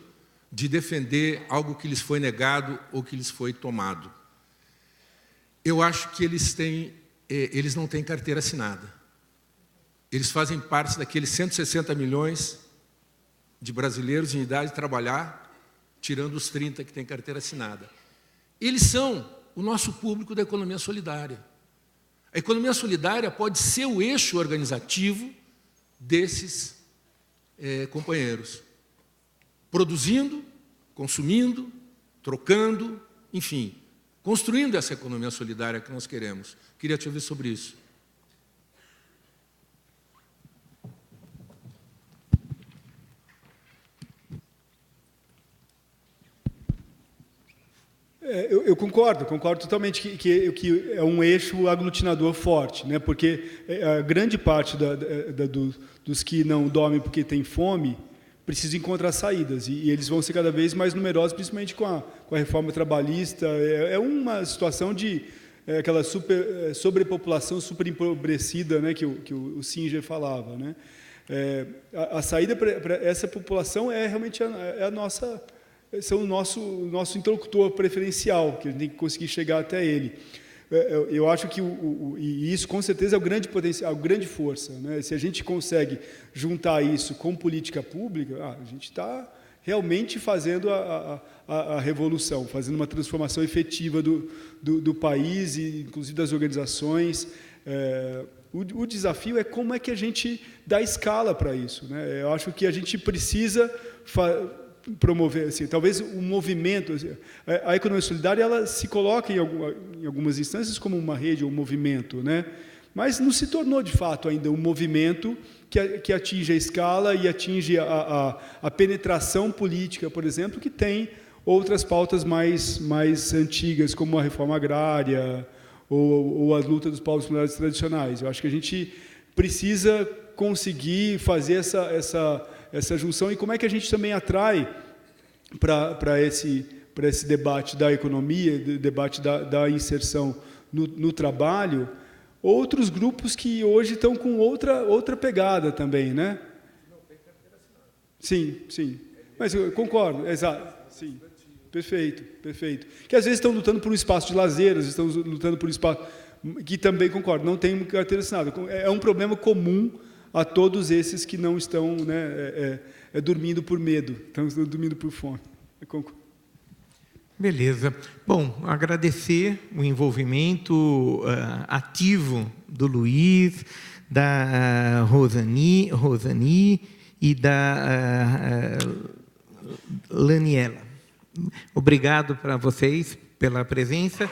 de defender algo que lhes foi negado ou que lhes foi tomado. Eu acho que eles não têm carteira assinada. Eles fazem parte daqueles 160 milhões de brasileiros em idade de trabalhar, tirando os 30 que têm carteira assinada. Eles são o nosso público da economia solidária. A economia solidária pode ser o eixo organizativo desses companheiros. Produzindo, consumindo, trocando, enfim, construindo essa economia solidária que nós queremos. Queria te ouvir sobre isso. Eu concordo totalmente que é um eixo aglutinador forte, né? Porque a grande parte dos que não dormem porque têm fome precisam encontrar saídas, e eles vão ser cada vez mais numerosos, principalmente com a reforma trabalhista. É uma situação de aquela sobrepopulação super empobrecida, né? que o Singer falava, né? A saída para essa população é realmente a nossa... são o nosso interlocutor preferencial, que a gente tem que conseguir chegar até ele. Eu acho que e isso, com certeza, é o grande potencial, a grande força, né? Se a gente consegue juntar isso com política pública, a gente está realmente fazendo a revolução, fazendo uma transformação efetiva do país e, inclusive, das organizações. O desafio é como é que a gente dá escala para isso, né? Eu acho que a gente precisa promover, assim, talvez o movimento, a economia solidária, ela se coloca em algumas instâncias como uma rede ou um movimento, né? mas não se tornou, de fato, ainda um movimento que atinge a escala e atinge a penetração política, por exemplo, que tem outras pautas mais antigas, como a reforma agrária ou a luta dos povos minoritários tradicionais. Eu acho que a gente precisa conseguir fazer essa junção. E como é que a gente também atrai para esse debate da economia, debate da inserção no trabalho, outros grupos que hoje estão com outra pegada também, né? Sim. Mas eu concordo, exato. Sim, perfeito. Que às vezes estão lutando por um espaço de lazer, às vezes estão lutando por um espaço que também, concordo, não tem carteira assinada. É um problema comum a todos esses que não estão, né, dormindo por medo, estão dormindo por fome. Eu concordo. Beleza. Bom, agradecer o envolvimento ativo do Luiz, da Rosani e da Laniela. Obrigado para vocês pela presença.